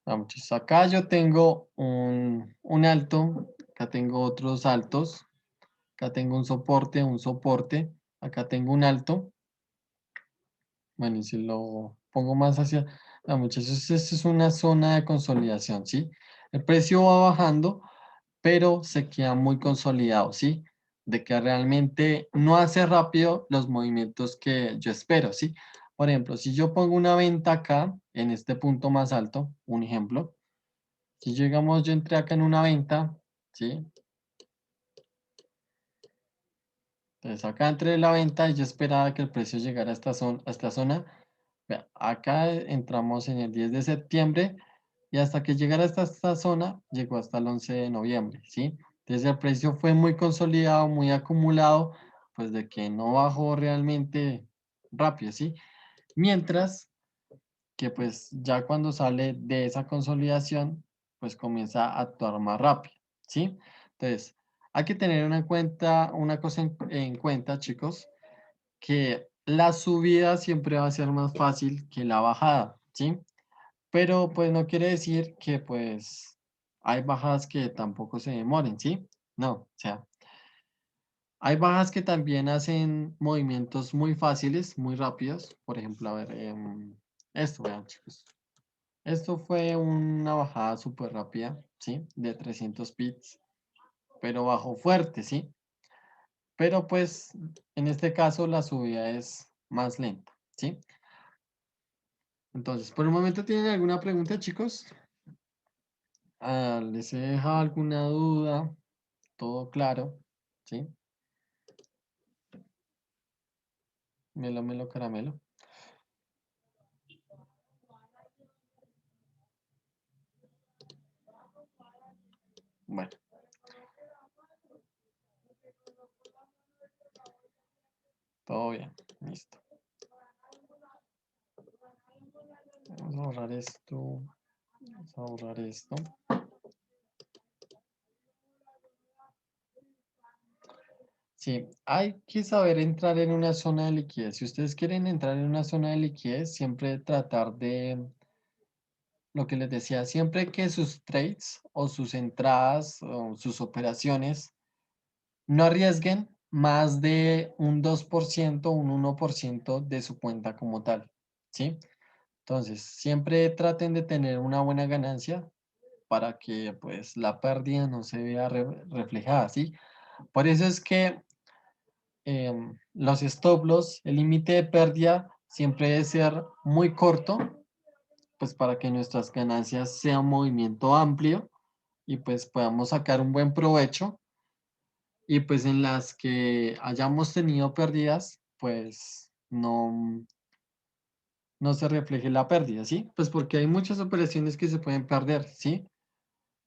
Vamos, muchachos. Acá yo tengo un alto. Acá tengo otros altos. Acá tengo un soporte, acá tengo un alto. Bueno, y si lo pongo más hacia... muchachos, esta es una zona de consolidación, ¿sí? El precio va bajando, pero se queda muy consolidado, ¿sí? De que realmente no hace rápido los movimientos que yo espero, ¿sí? Por ejemplo, si yo pongo una venta acá, en este punto más alto, un ejemplo, si llegamos, yo entré acá en una venta, ¿sí? Entonces acá entré en la venta y yo esperaba que el precio llegara a esta zona. Vea, acá entramos en el 10 de septiembre y hasta que llegara hasta esta zona, llegó hasta el 11 de noviembre, ¿sí? Entonces el precio fue muy consolidado, muy acumulado, pues de que no bajó realmente rápido, ¿sí? Mientras que pues ya cuando sale de esa consolidación, pues comienza a actuar más rápido, ¿sí? Entonces, hay que tener una cosa en cuenta, chicos, que la subida siempre va a ser más fácil que la bajada, ¿sí? Pero pues no quiere decir que pues hay bajadas que tampoco se demoren, ¿sí? No, o sea, hay bajas que también hacen movimientos muy fáciles, muy rápidos. Por ejemplo, a ver, esto, vean, chicos. Esto fue una bajada súper rápida, ¿sí? De 300 bits, pero bajó fuerte, ¿sí? Pero pues en este caso la subida es más lenta, ¿sí? Entonces, por el momento, ¿tienen alguna pregunta, chicos? ¿Les he dejado alguna duda? ¿Todo claro? ¿Sí? Melo, melo, caramelo. Bueno, todo bien, listo. Vamos a borrar esto. Vamos a borrar esto. Sí, hay que saber entrar en una zona de liquidez. Si ustedes quieren entrar en una zona de liquidez, siempre tratar de, lo que les decía, siempre que sus trades o sus entradas o sus operaciones no arriesguen más de un 2%, un 1% de su cuenta como tal, ¿sí? Entonces, siempre traten de tener una buena ganancia para que pues la pérdida no se vea reflejada, ¿sí? Por eso es que los stop loss, el límite de pérdida siempre debe ser muy corto, pues para que nuestras ganancias sean un movimiento amplio y pues podamos sacar un buen provecho y pues en las que hayamos tenido pérdidas, pues no se refleje la pérdida, ¿sí? Pues porque hay muchas operaciones que se pueden perder, ¿sí?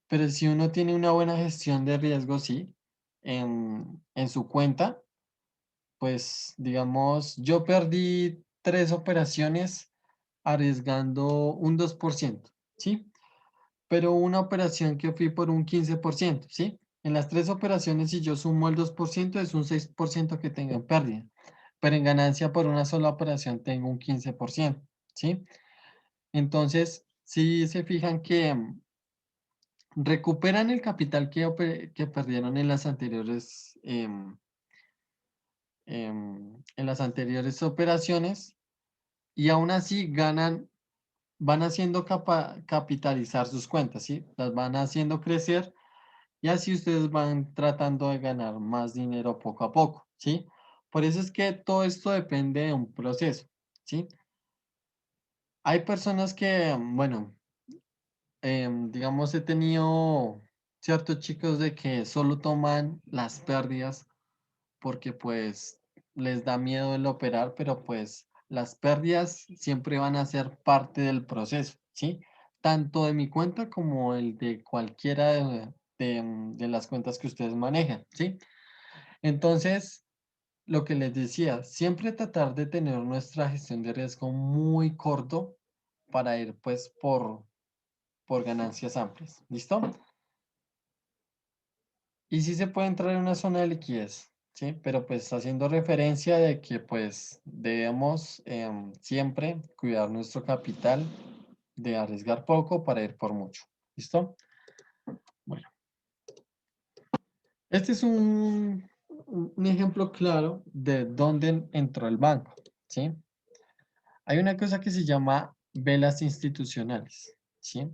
Pero si uno tiene una buena gestión de riesgo, sí, en su cuenta, pues digamos, yo perdí 3 operaciones arriesgando un 2%, ¿sí? Pero una operación que fui por un 15%, ¿sí? En las 3 operaciones, si yo sumo el 2%, es un 6% que tengo en pérdida. Pero en ganancia por una sola operación tengo un 15%, ¿sí? Entonces, si se fijan que recuperan el capital que perdieron en las anteriores, en las anteriores operaciones y aún así ganan, van haciendo capitalizar sus cuentas, ¿sí? Las van haciendo crecer y así ustedes van tratando de ganar más dinero poco a poco, ¿sí? Por eso es que todo esto depende de un proceso, ¿sí? Hay personas que, bueno, digamos, he tenido ciertos chicos de que solo toman las pérdidas porque pues les da miedo el operar, pero pues las pérdidas siempre van a ser parte del proceso, ¿sí? Tanto de mi cuenta como el de cualquiera de las cuentas que ustedes manejan, ¿sí? Entonces, lo que les decía, siempre tratar de tener nuestra gestión de riesgo muy corto para ir pues por ganancias amplias, ¿listo? Y sí se puede entrar en una zona de liquidez, ¿sí? Pero pues haciendo referencia de que pues debemos siempre cuidar nuestro capital, de arriesgar poco para ir por mucho, ¿listo? Bueno, este es un ejemplo claro de dónde entró el banco, ¿sí? Hay una cosa que se llama velas institucionales, ¿sí?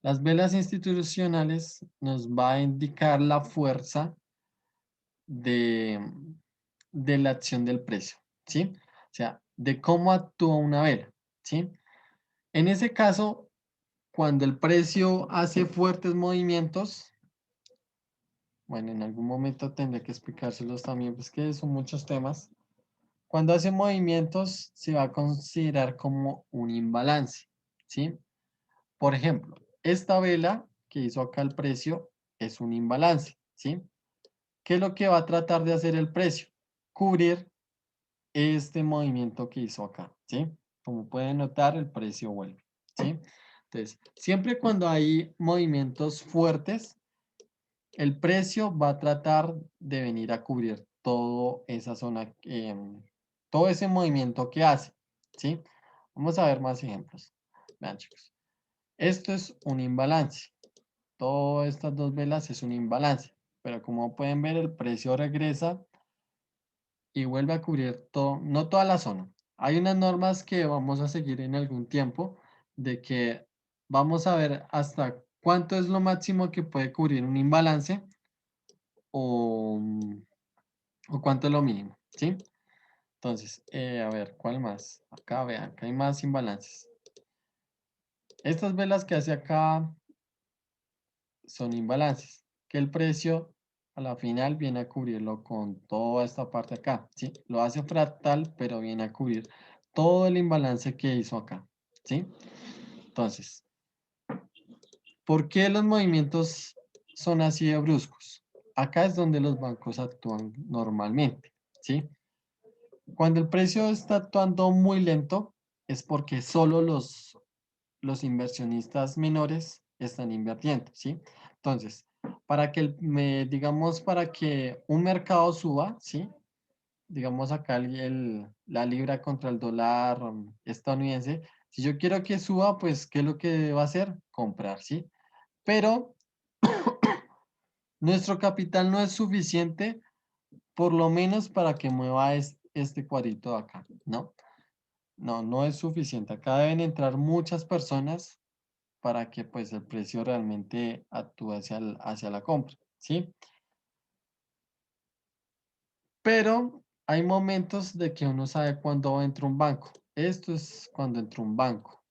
Las velas institucionales nos va a indicar la fuerza de, de la acción del precio, ¿sí? O sea, de cómo actúa una vela, ¿sí? En ese caso, cuando el precio hace fuertes movimientos, bueno, en algún momento tendré que explicárselos también, pues que son muchos temas. Cuando hace movimientos, se va a considerar como un imbalance, ¿sí? Por ejemplo, esta vela que hizo acá el precio es un imbalance, ¿sí? ¿Qué es lo que va a tratar de hacer el precio? Cubrir este movimiento que hizo acá, ¿sí? Como pueden notar, el precio vuelve, ¿sí? Entonces, siempre cuando hay movimientos fuertes, el precio va a tratar de venir a cubrir toda esa zona, todo ese movimiento que hace, ¿sí? Vamos a ver más ejemplos. Vean, chicos. Esto es un imbalance. Todas estas dos velas es un imbalance. Pero como pueden ver, el precio regresa y vuelve a cubrir todo, no toda la zona. Hay unas normas que vamos a seguir en algún tiempo de que vamos a ver hasta cuánto es lo máximo que puede cubrir un imbalance o, o cuánto es lo mínimo, ¿sí? Entonces, a ver, ¿cuál más? Acá vean, acá hay más imbalances. Estas velas que hace acá son imbalances, que el precio a la final viene a cubrirlo con toda esta parte acá, ¿sí? Lo hace fractal, pero viene a cubrir todo el imbalance que hizo acá, ¿sí? Entonces, ¿por qué los movimientos son así de bruscos? Acá es donde los bancos actúan normalmente, ¿sí? Cuando el precio está actuando muy lento, es porque solo los inversionistas menores están invirtiendo, ¿sí? Entonces, para que, digamos, para que un mercado suba, ¿sí? Digamos acá la libra contra el dólar estadounidense, si yo quiero que suba, pues, ¿qué es lo que va a hacer? Comprar, ¿sí? Pero nuestro capital no es suficiente, por lo menos para que mueva este cuadrito de acá, ¿no? No, no es suficiente. Acá deben entrar muchas personas para que pues el precio realmente actúe hacia la compra, ¿sí? Pero hay momentos de que uno sabe cuándo entra un banco. Esto es cuando entra un banco.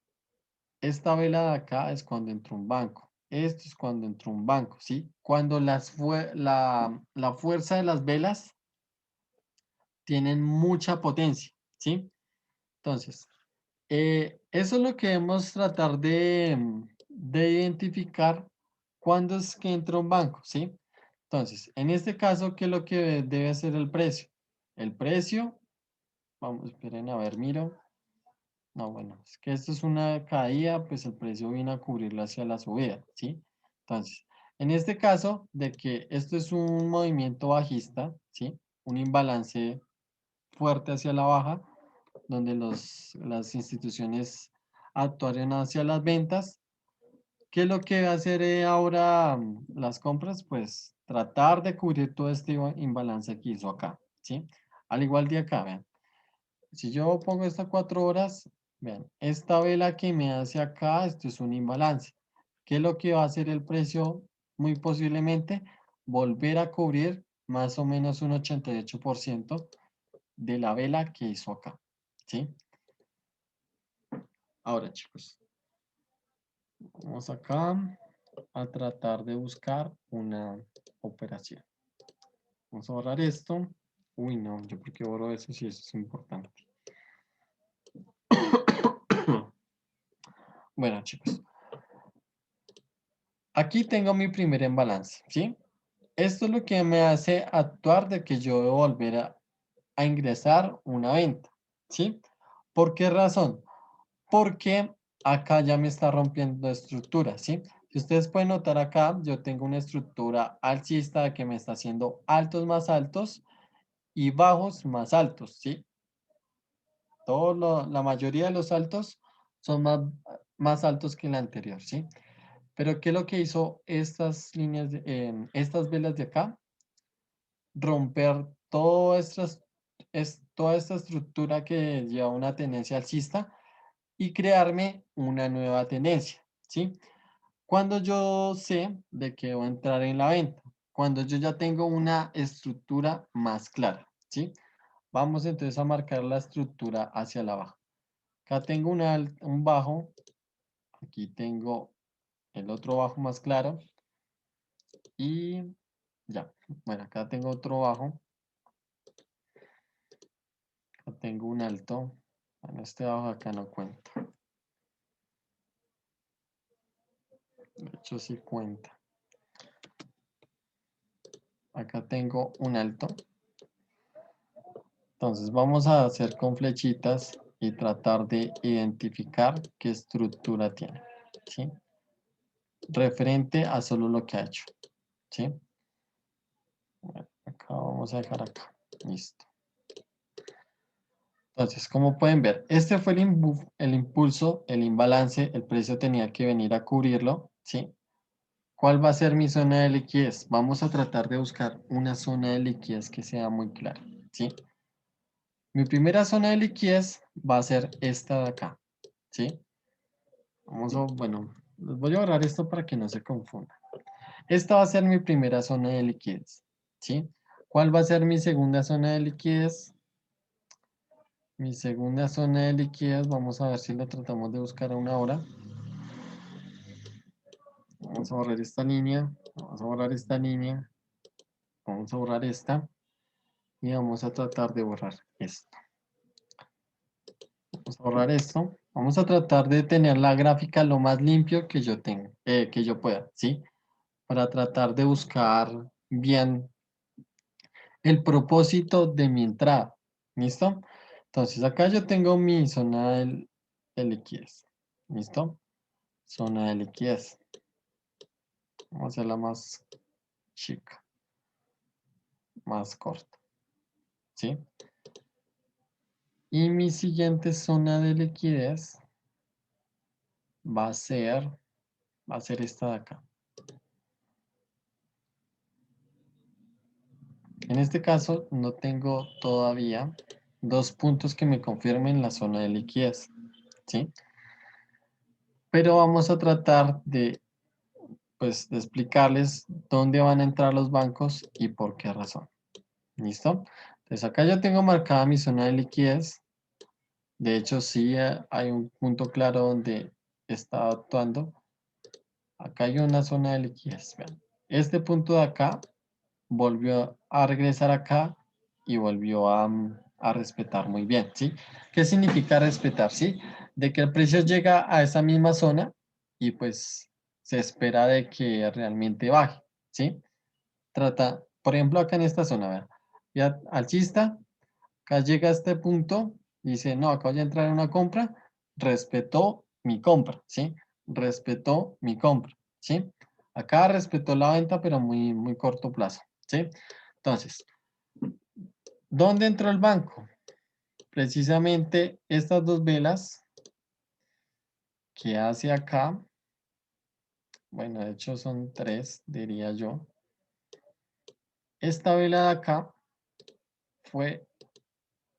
Esta vela de acá es cuando entra un banco. Esto es cuando entra un banco, ¿sí? Cuando la fuerza de las velas tienen mucha potencia, ¿sí? Entonces, eso es lo que debemos tratar de identificar cuándo es que entra un banco, ¿sí? Entonces, en este caso, ¿qué es lo que debe hacer el precio? El precio, vamos, esperen a ver, miro. No, bueno, es que esto es una caída, pues el precio viene a cubrirlo hacia la subida, ¿sí? Entonces, en este caso, de que esto es un movimiento bajista, ¿sí? Un imbalance fuerte hacia la baja, donde las instituciones actuaron hacia las ventas. ¿Qué es lo que va a hacer ahora las compras? Pues tratar de cubrir todo este imbalance que hizo acá, ¿sí? Al igual de acá, vean. Si yo pongo estas 4 horas, vean, esta vela que me hace acá, esto es un imbalance. ¿Qué es lo que va a hacer el precio? Muy posiblemente volver a cubrir más o menos un 88% de la vela que hizo acá, ¿sí? Ahora, chicos, vamos acá a tratar de buscar una operación. Vamos a borrar esto. Uy, no, yo porque borro eso si eso es importante. Bueno, chicos. Aquí tengo mi primer imbalance, ¿sí? Esto es lo que me hace actuar de que yo debo volver a ingresar una venta, ¿sí? ¿Por qué razón? Porque acá ya me está rompiendo estructura, ¿sí? Si ustedes pueden notar acá, yo tengo una estructura alcista que me está haciendo altos más altos y bajos más altos, ¿sí? La mayoría de los altos son más altos que el anterior, ¿sí? Pero ¿qué es lo que hizo estas líneas, estas velas de acá? Romper toda esta estructura que lleva una tendencia alcista y crearme una nueva tendencia, ¿sí? Cuando yo sé de que voy a entrar en la venta, cuando yo ya tengo una estructura más clara, ¿sí? Vamos entonces a marcar la estructura hacia la baja. Acá tengo un bajo, aquí tengo el otro bajo más claro y ya. Bueno, acá tengo otro bajo, acá tengo un alto. Bueno, este bajo acá no cuenta. De hecho sí cuenta. Acá tengo un alto. Entonces vamos a hacer con flechitas y tratar de identificar qué estructura tiene, ¿sí? Referente a solo lo que ha hecho, ¿sí? Bueno, acá vamos a dejar acá, listo. Entonces, como pueden ver, este fue el impulso, el imbalance, el precio tenía que venir a cubrirlo, ¿sí? ¿Cuál va a ser mi zona de liquidez? Vamos a tratar de buscar una zona de liquidez que sea muy clara, ¿sí? Mi primera zona de liquidez va a ser esta de acá, ¿sí? Bueno, les voy a borrar esto para que no se confunda. Esta va a ser mi primera zona de liquidez, ¿sí? ¿Cuál va a ser mi segunda zona de liquidez? Mi segunda zona de liquidez, vamos a ver si la tratamos de buscar a una hora. Vamos a borrar esta línea, vamos a borrar esta línea, vamos a borrar esta y vamos a tratar de borrar esto. Vamos a borrar esto. Vamos a tratar de tener la gráfica lo más limpio que yo tenga, que yo pueda, ¿sí? Para tratar de buscar bien el propósito de mi entrada. ¿Listo? Entonces acá yo tengo mi zona de liquidez. ¿Listo? Zona de liquidez. Vamos a hacerla más chica, más corta. ¿Sí? Y mi siguiente zona de liquidez va a ser esta de acá. En este caso no tengo todavía dos puntos que me confirmen la zona de liquidez, ¿sí? Pero vamos a tratar de, pues, de explicarles dónde van a entrar los bancos y por qué razón. ¿Listo? Entonces acá yo tengo marcada mi zona de liquidez. De hecho, sí hay un punto claro donde está actuando. Acá hay una zona de liquidez. Vean. Este punto de acá volvió a regresar acá y volvió a respetar muy bien, ¿sí? ¿Qué significa respetar, sí? De que el precio llega a esa misma zona y pues se espera de que realmente baje, ¿sí? Trata, por ejemplo, acá en esta zona, vean, ya alcista, acá llega a este punto y dice, no, acá voy a entrar en una compra, respetó mi compra, ¿sí? Respetó mi compra, ¿sí? Acá respetó la venta, pero muy, muy corto plazo, ¿sí? Entonces, ¿dónde entró el banco? Precisamente estas dos velas que hace acá, bueno, de hecho son 3, diría yo. Esta vela de acá fue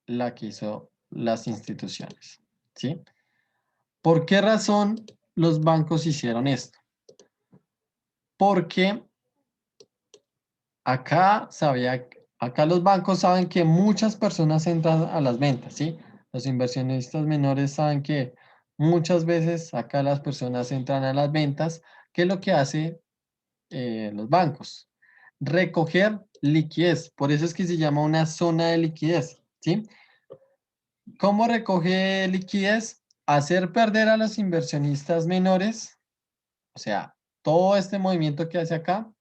la que hizo las instituciones, ¿sí? ¿Por qué razón los bancos hicieron esto? Porque acá los bancos saben que muchas personas entran a las ventas, ¿sí? Los inversionistas menores saben que muchas veces acá las personas entran a las ventas. ¿Qué es lo que hace los bancos? Recoger liquidez. Por eso es que se llama una zona de liquidez, ¿sí? ¿Cómo recoge liquidez? Hacer perder a los inversionistas menores, o sea, todo este movimiento que hace acá,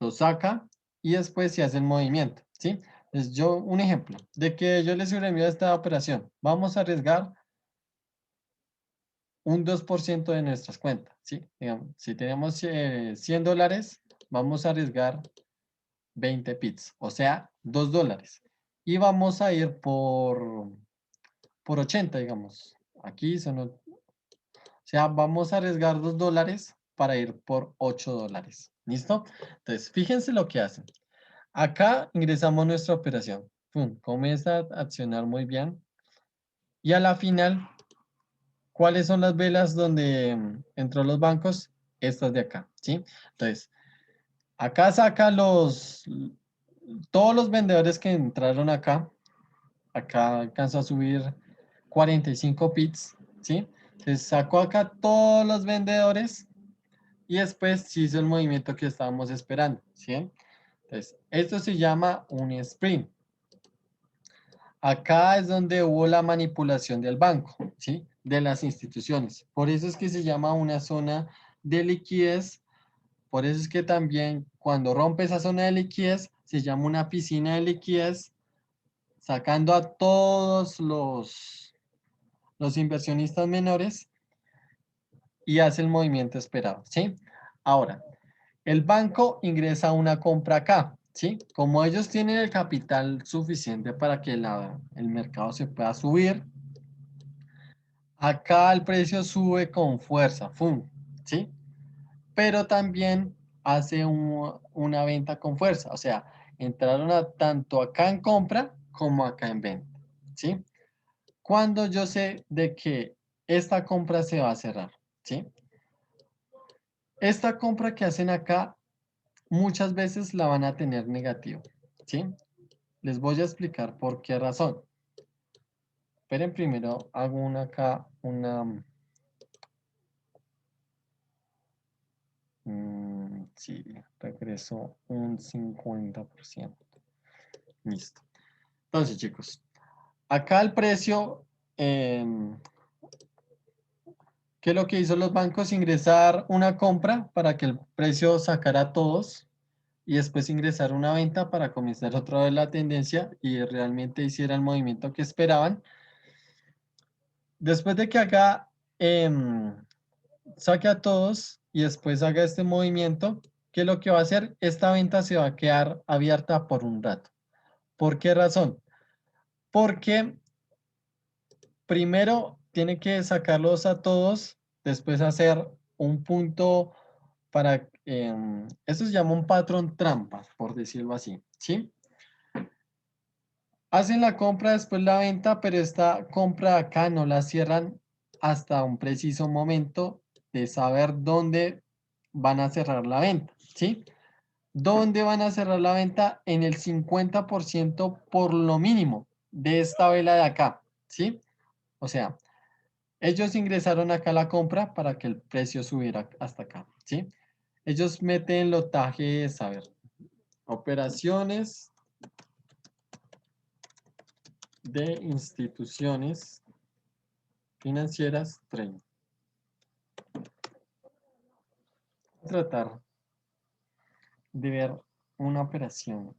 lo saca y después se hace el movimiento, ¿sí? Es yo, un ejemplo de que yo les envío esta operación. Vamos a arriesgar un 2% de nuestras cuentas, ¿sí? Digamos, si tenemos $100, vamos a arriesgar 20 pips, o sea, $2. Y vamos a ir por 80, digamos. Aquí son, o sea, vamos a arriesgar $2 para ir por $8. ¿Listo? Entonces, fíjense lo que hacen. Acá ingresamos nuestra operación. Pum, comienza a accionar muy bien. Y a la final, ¿cuáles son las velas donde entró los bancos? Estas de acá, ¿sí? Entonces, acá saca todos los vendedores que entraron acá. Acá alcanzó a subir 45 pips, ¿sí? Se sacó acá todos los vendedores y después se hizo el movimiento que estábamos esperando, ¿sí? Entonces, esto se llama un sprint. Acá es donde hubo la manipulación del banco, ¿sí? De las instituciones. Por eso es que se llama una zona de liquidez. Por eso es que también cuando rompe esa zona de liquidez, se llama una piscina de liquidez, sacando a todos los inversionistas menores y hace el movimiento esperado, ¿sí? Ahora, el banco ingresa una compra acá, ¿sí? Como ellos tienen el capital suficiente para que el mercado se pueda subir, acá el precio sube con fuerza, ¡fum! ¿Sí? Pero también hace una venta con fuerza, o sea, entraron tanto acá en compra como acá en venta, ¿sí? Cuando yo sé de que esta compra se va a cerrar, ¿sí? Esta compra que hacen acá muchas veces la van a tener negativo, ¿sí? Les voy a explicar por qué razón. Esperen, primero hago acá una... sí, regreso un 50%. Listo. Entonces, chicos, acá el precio, ¿qué es lo que hizo los bancos? Ingresar una compra para que el precio sacara a todos y después ingresar una venta para comenzar otra vez la tendencia y realmente hiciera el movimiento que esperaban. Después de que acá saque a todos y después haga este movimiento, ¿qué es lo que va a hacer? Esta venta se va a quedar abierta por un rato. ¿Por qué razón? Porque primero tiene que sacarlos a todos, después hacer un punto para, eso se llama un patrón trampa, por decirlo así, ¿sí? Hacen la compra, después la venta, pero esta compra acá no la cierran hasta un preciso momento de saber dónde van a cerrar la venta, ¿sí? ¿Dónde van a cerrar la venta? En el 50% por lo mínimo de esta vela de acá, ¿sí? O sea, ellos ingresaron acá a la compra para que el precio subiera hasta acá, ¿sí? Ellos meten lotajes, a ver, operaciones de instituciones financieras 30. Tratar de ver una operación.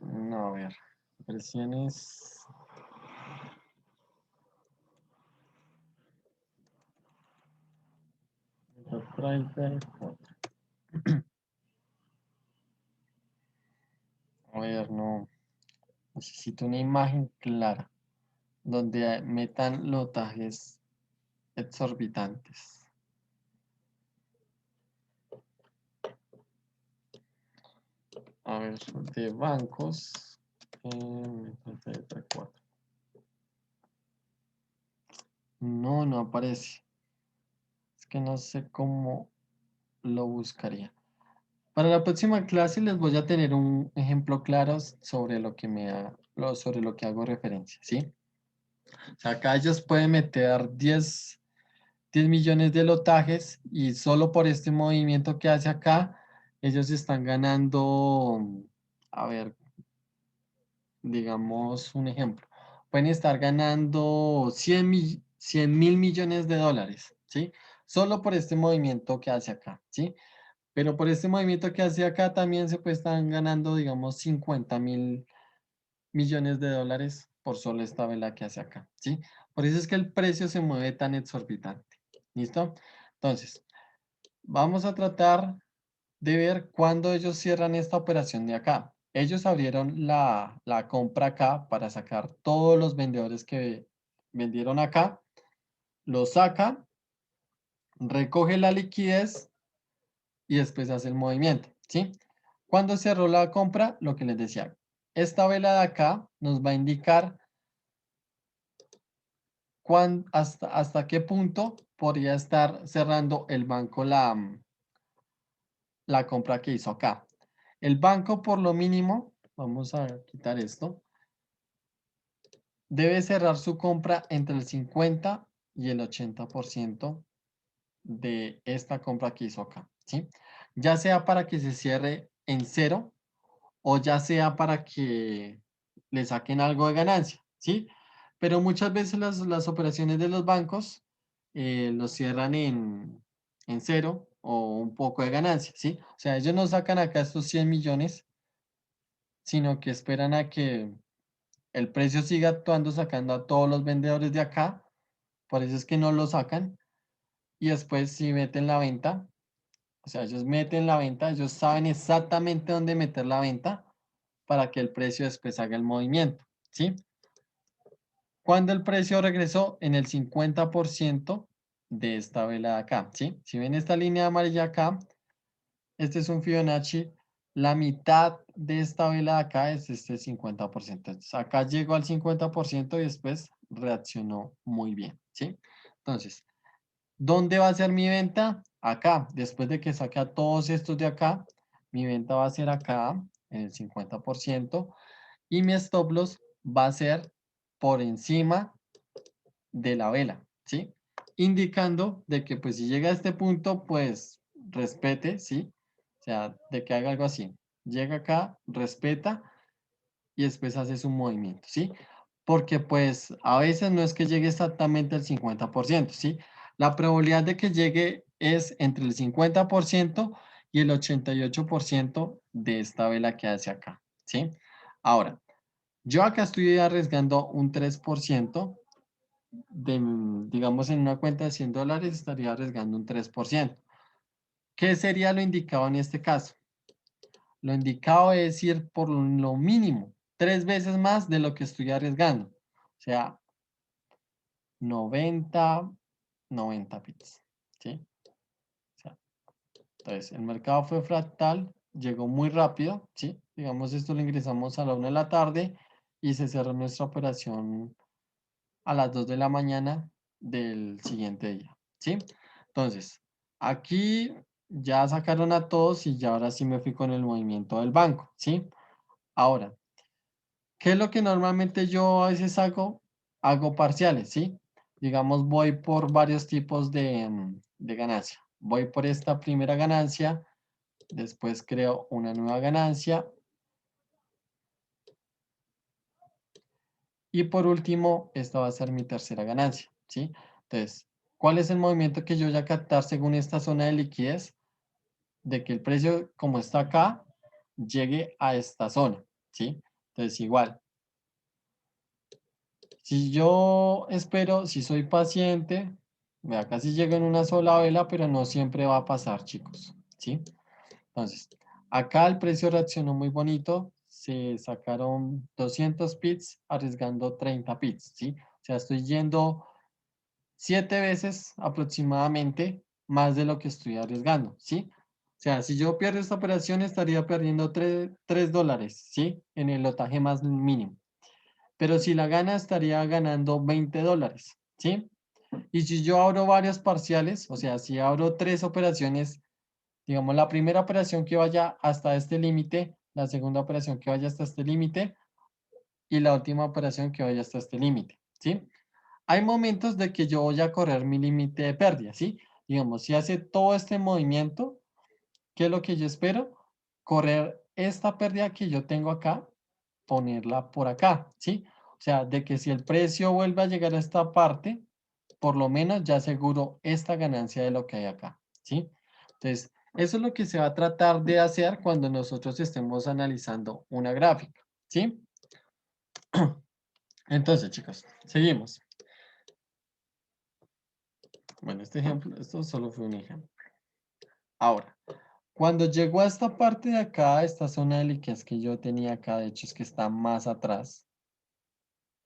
No, a ver, operaciones. A ver, no. Necesito una imagen clara donde metan lotajes exorbitantes. A ver, de bancos. 34. No aparece. Es que no sé cómo lo buscaría. Para la próxima clase les voy a tener un ejemplo claro sobre lo que sobre lo que hago referencia, ¿sí? O sea, acá ellos pueden meter 10 millones de lotajes y solo por este movimiento que hace acá, ellos están ganando, a ver, digamos un ejemplo, pueden estar ganando 100.000 millones de dólares, ¿sí? Solo por este movimiento que hace acá, ¿sí? Pero por este movimiento que hace acá también se puede estar ganando, digamos, 50.000 millones de dólares por solo esta vela que hace acá, ¿sí? Por eso es que el precio se mueve tan exorbitante, ¿listo? Entonces, vamos a tratar de ver cuándo ellos cierran esta operación de acá. Ellos abrieron la compra acá para sacar todos los vendedores que vendieron acá, lo saca, recoge la liquidez y después hace el movimiento, ¿sí? Cuando cerró la compra, lo que les decía, esta vela de acá nos va a indicar hasta qué punto podría estar cerrando el banco la compra que hizo acá. El banco por lo mínimo, vamos a quitar esto, debe cerrar su compra entre el 50 y el 80% de esta compra que hizo acá, ¿sí? Ya sea para que se cierre en cero o ya sea para que le saquen algo de ganancia, ¿sí? Pero muchas veces las operaciones de los bancos los cierran en cero o un poco de ganancia, ¿sí? O sea, ellos no sacan acá estos 100 millones, sino que esperan a que el precio siga actuando, sacando a todos los vendedores de acá, por eso es que no lo sacan, y después si meten la venta, o sea, ellos meten la venta, ellos saben exactamente dónde meter la venta para que el precio después haga el movimiento, ¿sí? Cuando el precio regresó en el 50% de esta vela de acá, ¿sí? Si ven esta línea amarilla acá, este es un Fibonacci, la mitad de esta vela de acá es este 50%. Entonces, acá llegó al 50% y después reaccionó muy bien, ¿sí? Entonces, ¿dónde va a ser mi venta? Acá, después de que saque a todos estos de acá, mi venta va a ser acá, en el 50%, y mi stop loss va a ser por encima de la vela, ¿sí? Indicando de que pues si llega a este punto, pues respete, ¿sí? O sea, de que haga algo así. Llega acá, respeta y después hace su movimiento, ¿sí? Porque pues a veces no es que llegue exactamente al 50%, ¿sí? La probabilidad de que llegue es entre el 50% y el 88% de esta vela que hace acá, ¿sí? Ahora, yo acá estoy arriesgando un 3% digamos, en una cuenta de $100 estaría arriesgando un 3%. ¿Qué sería lo indicado en este caso? Lo indicado es ir por lo mínimo 3 veces más de lo que estoy arriesgando. O sea, 90 pips. ¿Sí? O sea, entonces, el mercado fue fractal, llegó muy rápido. ¿Sí? Digamos, esto lo ingresamos a la 1 de la tarde y se cerró nuestra operación a las 2 de la mañana del siguiente día. ¿Sí? Entonces, aquí ya sacaron a todos y ya ahora sí me fui con el movimiento del banco. ¿Sí? Ahora, ¿qué es lo que normalmente yo a veces hago? Hago parciales, ¿sí? Digamos, voy por varios tipos de ganancia. Voy por esta primera ganancia, después creo una nueva ganancia y por último, esta va a ser mi tercera ganancia, ¿sí? Entonces, ¿cuál es el movimiento que yo voy a captar según esta zona de liquidez? De que el precio, como está acá, llegue a esta zona, ¿sí? Entonces, igual, si yo espero, si soy paciente, vea, casi llego en una sola vela, pero no siempre va a pasar, chicos, ¿sí? Entonces, acá el precio reaccionó muy bonito, se sacaron 200 pips arriesgando 30 pips, ¿sí? O sea, estoy yendo 7 veces aproximadamente más de lo que estoy arriesgando, ¿sí? O sea, si yo pierdo esta operación, estaría perdiendo 3 dólares, ¿sí? En el lotaje más mínimo. Pero si la gana, estaría ganando 20 dólares, ¿sí? Y si yo abro varias parciales, o sea, si abro 3 operaciones, digamos, la primera operación que vaya hasta este límite, la segunda operación que vaya hasta este límite y la última operación que vaya hasta este límite, ¿sí? Hay momentos de que yo voy a correr mi límite de pérdida, ¿sí? Digamos, si hace todo este movimiento, ¿qué es lo que yo espero? Correr esta pérdida que yo tengo acá, ponerla por acá, ¿sí? O sea, de que si el precio vuelve a llegar a esta parte, por lo menos ya aseguro esta ganancia de lo que hay acá, ¿sí? Entonces, eso es lo que se va a tratar de hacer cuando nosotros estemos analizando una gráfica, ¿sí? Entonces, chicos, seguimos. Bueno, este ejemplo, esto solo fue un ejemplo. Ahora, cuando llegó a esta parte de acá, esta zona de liquidez que yo tenía acá, de hecho es que está más atrás.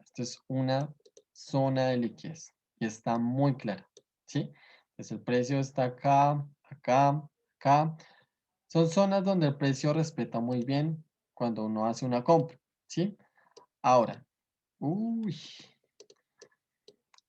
Esta es una zona de liquidez y está muy clara, ¿sí? Entonces el precio está acá, acá, acá. Son zonas donde el precio respeta muy bien cuando uno hace una compra, ¿sí? Ahora, uy,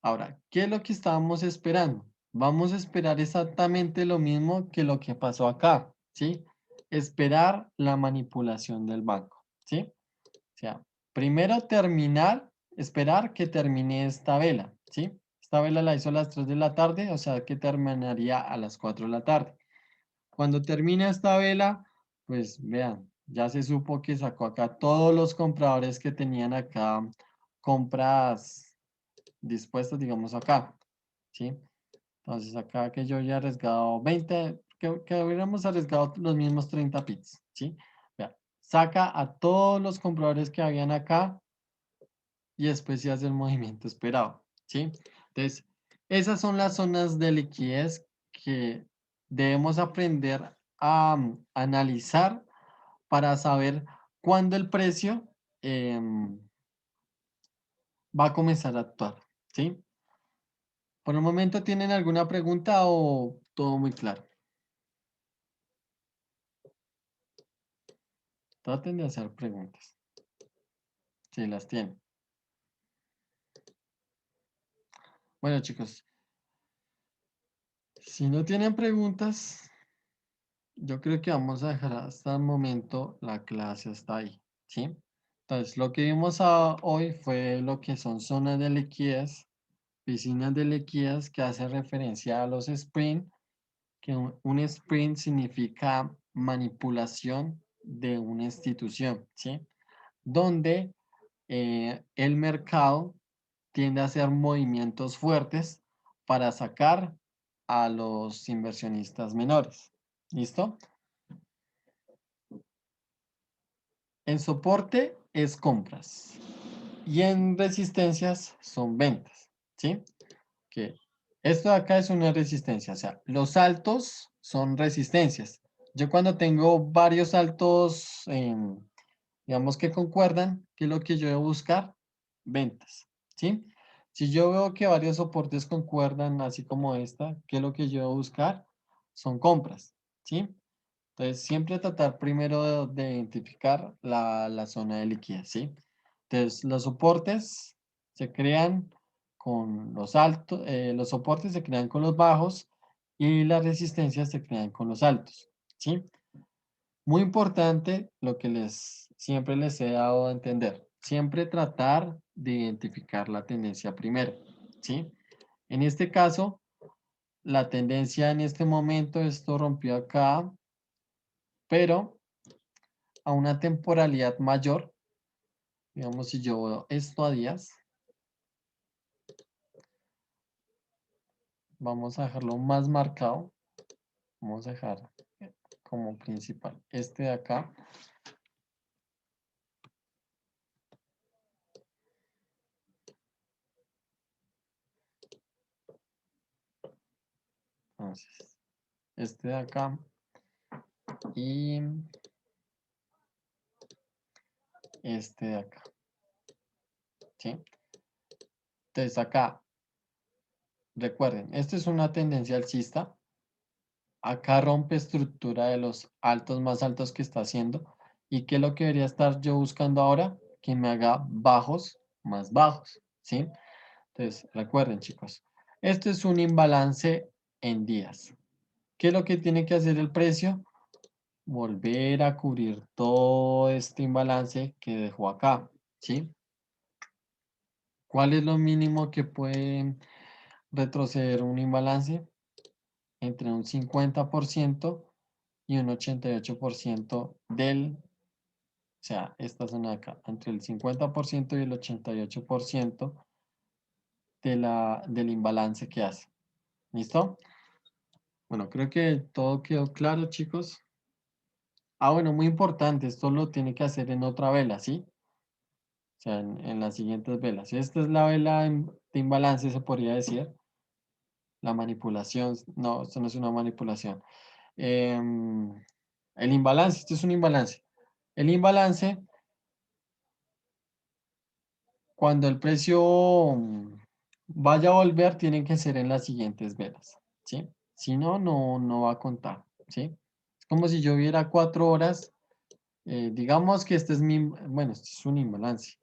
ahora, ¿qué es lo que estábamos esperando? Vamos a esperar exactamente lo mismo que lo que pasó acá, ¿sí? Esperar la manipulación del banco, ¿sí? O sea, primero terminar, esperar que termine esta vela, ¿sí? Esta vela la hizo a las 3 de la tarde, o sea que terminaría a las 4 de la tarde. Cuando termine esta vela, pues vean, ya se supo que sacó acá todos los compradores que tenían acá compras dispuestas, digamos acá, ¿sí? Entonces acá que yo ya he arriesgado 20, que hubiéramos arriesgado los mismos 30 pips, ¿sí? Vean, saca a todos los compradores que habían acá y después se hace el movimiento esperado, ¿sí? Entonces, esas son las zonas de liquidez que debemos aprender a analizar para saber cuándo el precio va a comenzar a actuar, ¿sí? Por el momento, ¿tienen alguna pregunta o todo muy claro? Traten de hacer preguntas, si las tienen. Bueno, chicos, si no tienen preguntas, yo creo que vamos a dejar hasta el momento la clase hasta ahí, ¿sí? Entonces, lo que vimos hoy fue lo que son zonas de liquidez, piscinas de liquidez, que hace referencia a los sprint, que un sprint significa manipulación de una institución, ¿sí? Donde el mercado tiende a hacer movimientos fuertes para sacar a los inversionistas menores. ¿Listo? En soporte es compras y en resistencias son ventas, ¿sí? Que esto de acá es una resistencia, o sea, los altos son resistencias. Yo cuando tengo varios altos, digamos que concuerdan, ¿qué es lo que yo debo buscar? Ventas, ¿sí? Si yo veo que varios soportes concuerdan, así como esta, ¿qué es lo que yo debo buscar? Son compras, ¿sí? Entonces, siempre tratar primero de identificar la zona de liquidez, ¿sí? Entonces, los soportes se crean con los altos, los soportes se crean con los bajos y las resistencias se crean con los altos, ¿sí? Muy importante lo que siempre les he dado a entender. Siempre tratar de identificar la tendencia primero, ¿sí? En este caso, la tendencia en este momento, esto rompió acá, pero a una temporalidad mayor. Digamos, si yo veo esto a días, vamos a dejarlo más marcado. Vamos a dejar como principal este de acá. Entonces, este de acá y este de acá. ¿Sí? Entonces acá recuerden, esta es una tendencia alcista. Acá rompe estructura de los altos más altos que está haciendo. ¿Y qué es lo que debería estar yo buscando ahora? Que me haga bajos más bajos, ¿sí? Entonces, recuerden, chicos, esto es un imbalance en días. ¿Qué es lo que tiene que hacer el precio? Volver a cubrir todo este imbalance que dejó acá, ¿sí? ¿Cuál es lo mínimo que puede retroceder un imbalance? Entre un 50% y un 88% del, o sea, esta zona de acá, entre el 50% y el 88% del imbalance que hace. ¿Listo? Bueno, creo que todo quedó claro, chicos. Ah, bueno, muy importante, esto lo tiene que hacer en otra vela, ¿sí? O sea, en las siguientes velas. Esta es la vela de imbalance, se podría decir. La manipulación, no, esto no es una manipulación. Em, el imbalance, esto es un imbalance. El imbalance, cuando el precio vaya a volver, tienen que ser en las siguientes velas, ¿sí? Si no, no va a contar, ¿sí? Es como si yo viera 4 horas, digamos que este es bueno, este es un imbalance.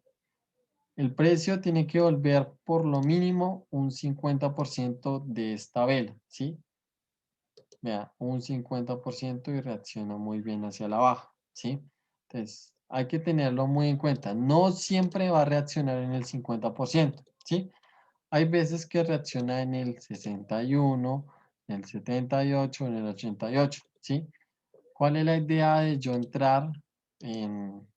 El precio tiene que volver por lo mínimo un 50% de esta vela, ¿sí? Vea, un 50% y reacciona muy bien hacia la baja, ¿sí? Entonces, hay que tenerlo muy en cuenta. No siempre va a reaccionar en el 50%, ¿sí? Hay veces que reacciona en el 61, en el 78, en el 88, ¿sí? ¿Cuál es la idea de yo entrar en,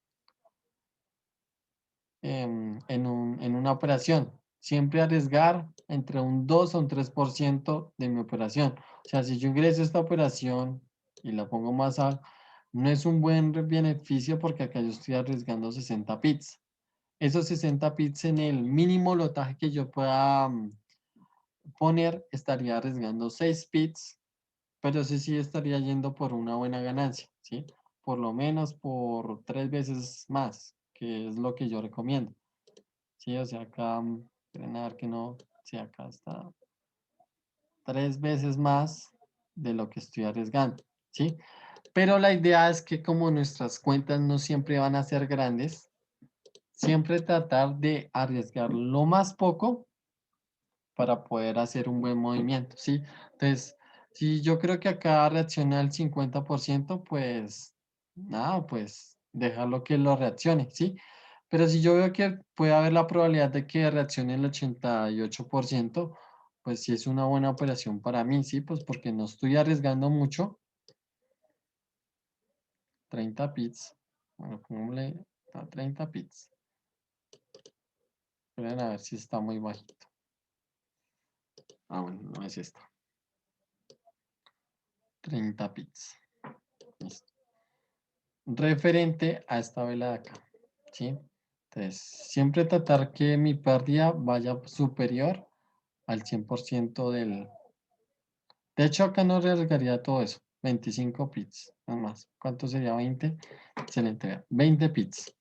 en una operación? Siempre arriesgar entre un 2 o un 3% de mi operación. O sea, si yo ingreso a esta operación y la pongo más alta, no es un buen beneficio porque acá yo estoy arriesgando 60 pips. Esos 60 pips en el mínimo lotaje que yo pueda poner, estaría arriesgando 6 pips, pero ese sí estaría yendo por una buena ganancia, ¿sí? Por lo menos por 3 veces más, que es lo que yo recomiendo. Sí, o sea, acá, quieren ver que no, sí, acá está 3 veces más de lo que estoy arriesgando, ¿sí? Pero la idea es que como nuestras cuentas no siempre van a ser grandes, siempre tratar de arriesgar lo más poco para poder hacer un buen movimiento, ¿sí? Entonces, si yo creo que acá reacciona al 50%, pues nada, pues dejarlo que lo reaccione, ¿sí? Pero si yo veo que puede haber la probabilidad de que reaccione el 88%, pues sí es una buena operación para mí, ¿sí? Pues porque no estoy arriesgando mucho. 30 pips. Bueno, pongámosle a 30 pips. Esperen a ver si está muy bajito. Ah, bueno, no es esta. 30 pips. Listo. Referente a esta vela de acá, ¿sí? Entonces, siempre tratar que mi pérdida vaya superior al 100% del... De hecho, acá no arriesgaría todo eso. 25 pips, nada más. ¿Cuánto sería 20? Excelente, vea. 20 pips.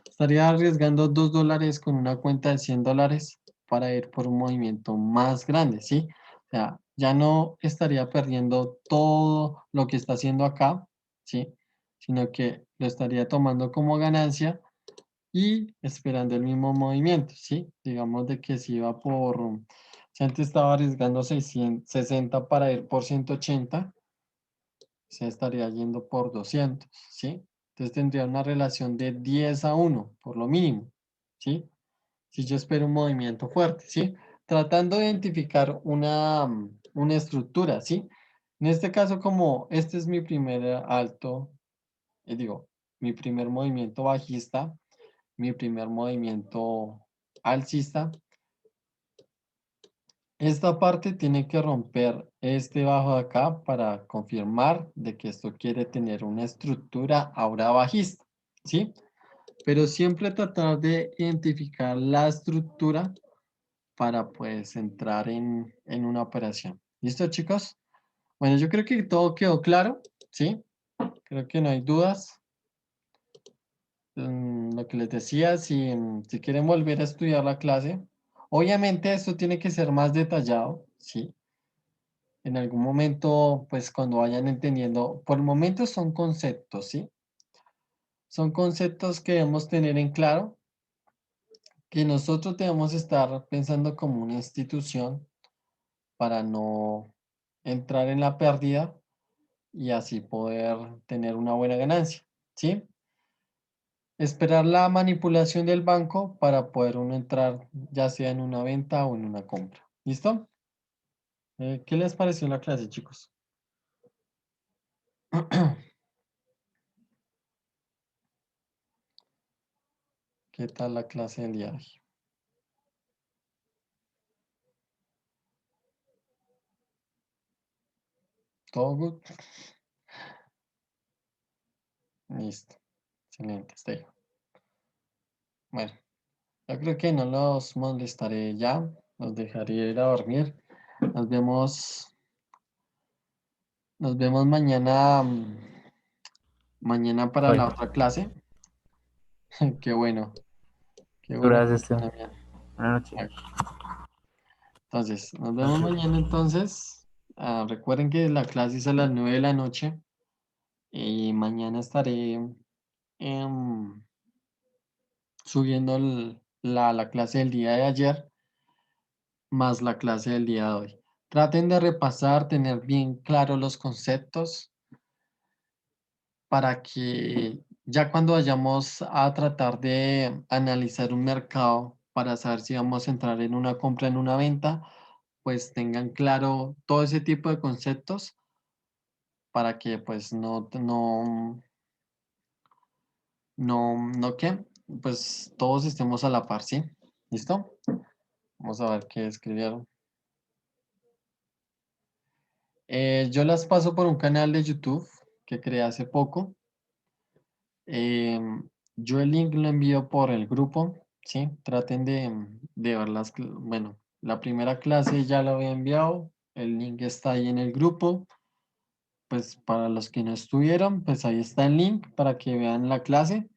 Estaría arriesgando $2 con una cuenta de $100 para ir por un movimiento más grande, ¿sí? O sea, ya no estaría perdiendo todo lo que está haciendo acá, ¿sí? Sino que lo estaría tomando como ganancia y esperando el mismo movimiento, ¿sí? Digamos de que si iba por, si antes estaba arriesgando 660 para ir por 180, se estaría yendo por 200, ¿sí? Entonces tendría una relación de 10-1, por lo mínimo, ¿sí? Si yo espero un movimiento fuerte, ¿sí? Tratando de identificar una estructura, ¿sí? En este caso, como este es mi primer alto, digo, mi primer movimiento bajista, mi primer movimiento alcista, esta parte tiene que romper este bajo de acá para confirmar de que esto quiere tener una estructura ahora bajista, ¿sí? Pero siempre tratar de identificar la estructura para pues entrar en una operación. ¿Listo, chicos? Bueno, yo creo que todo quedó claro, ¿sí? Creo que no hay dudas. Lo que les decía, si quieren volver a estudiar la clase, obviamente esto tiene que ser más detallado, ¿sí? En algún momento, pues cuando vayan entendiendo, por el momento son conceptos, ¿sí? Son conceptos que debemos tener en claro, que nosotros debemos estar pensando como una institución para no entrar en la pérdida y así poder tener una buena ganancia, ¿sí? Esperar la manipulación del banco para poder uno entrar ya sea en una venta o en una compra. ¿Listo? ¿Qué les pareció la clase, chicos? ¿Qué tal la clase del día de hoy? ¿Todo good? Listo. Excelente, está ahí. Bueno, yo creo que no los molestaré ya. Los dejaré ir a dormir. Nos vemos, nos vemos mañana, mañana para Hoy. la otra clase. Qué bueno, qué bueno. Gracias, Esteban. Damián. Buenas noches. Bueno, entonces, nos vemos mañana entonces. Recuerden que la clase es a las 9 de la noche y mañana estaré em, subiendo la clase del día de ayer más la clase del día de hoy. Traten de repasar, tener bien claros los conceptos para que ya cuando vayamos a tratar de analizar un mercado para saber si vamos a entrar en una compra, en una venta, pues tengan claro todo ese tipo de conceptos para que pues no, ¿qué? Pues todos estemos a la par, ¿sí? ¿Listo? Vamos a ver qué escribieron. Yo las paso por un canal de YouTube que creé hace poco. Yo el link lo envío por el grupo, ¿sí? Traten de ver bueno, la primera clase ya la había enviado, el link está ahí en el grupo. Pues para los que no estuvieron, pues ahí está el link para que vean la clase.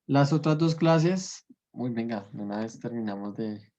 Las otras dos clases, venga, de una vez terminamos de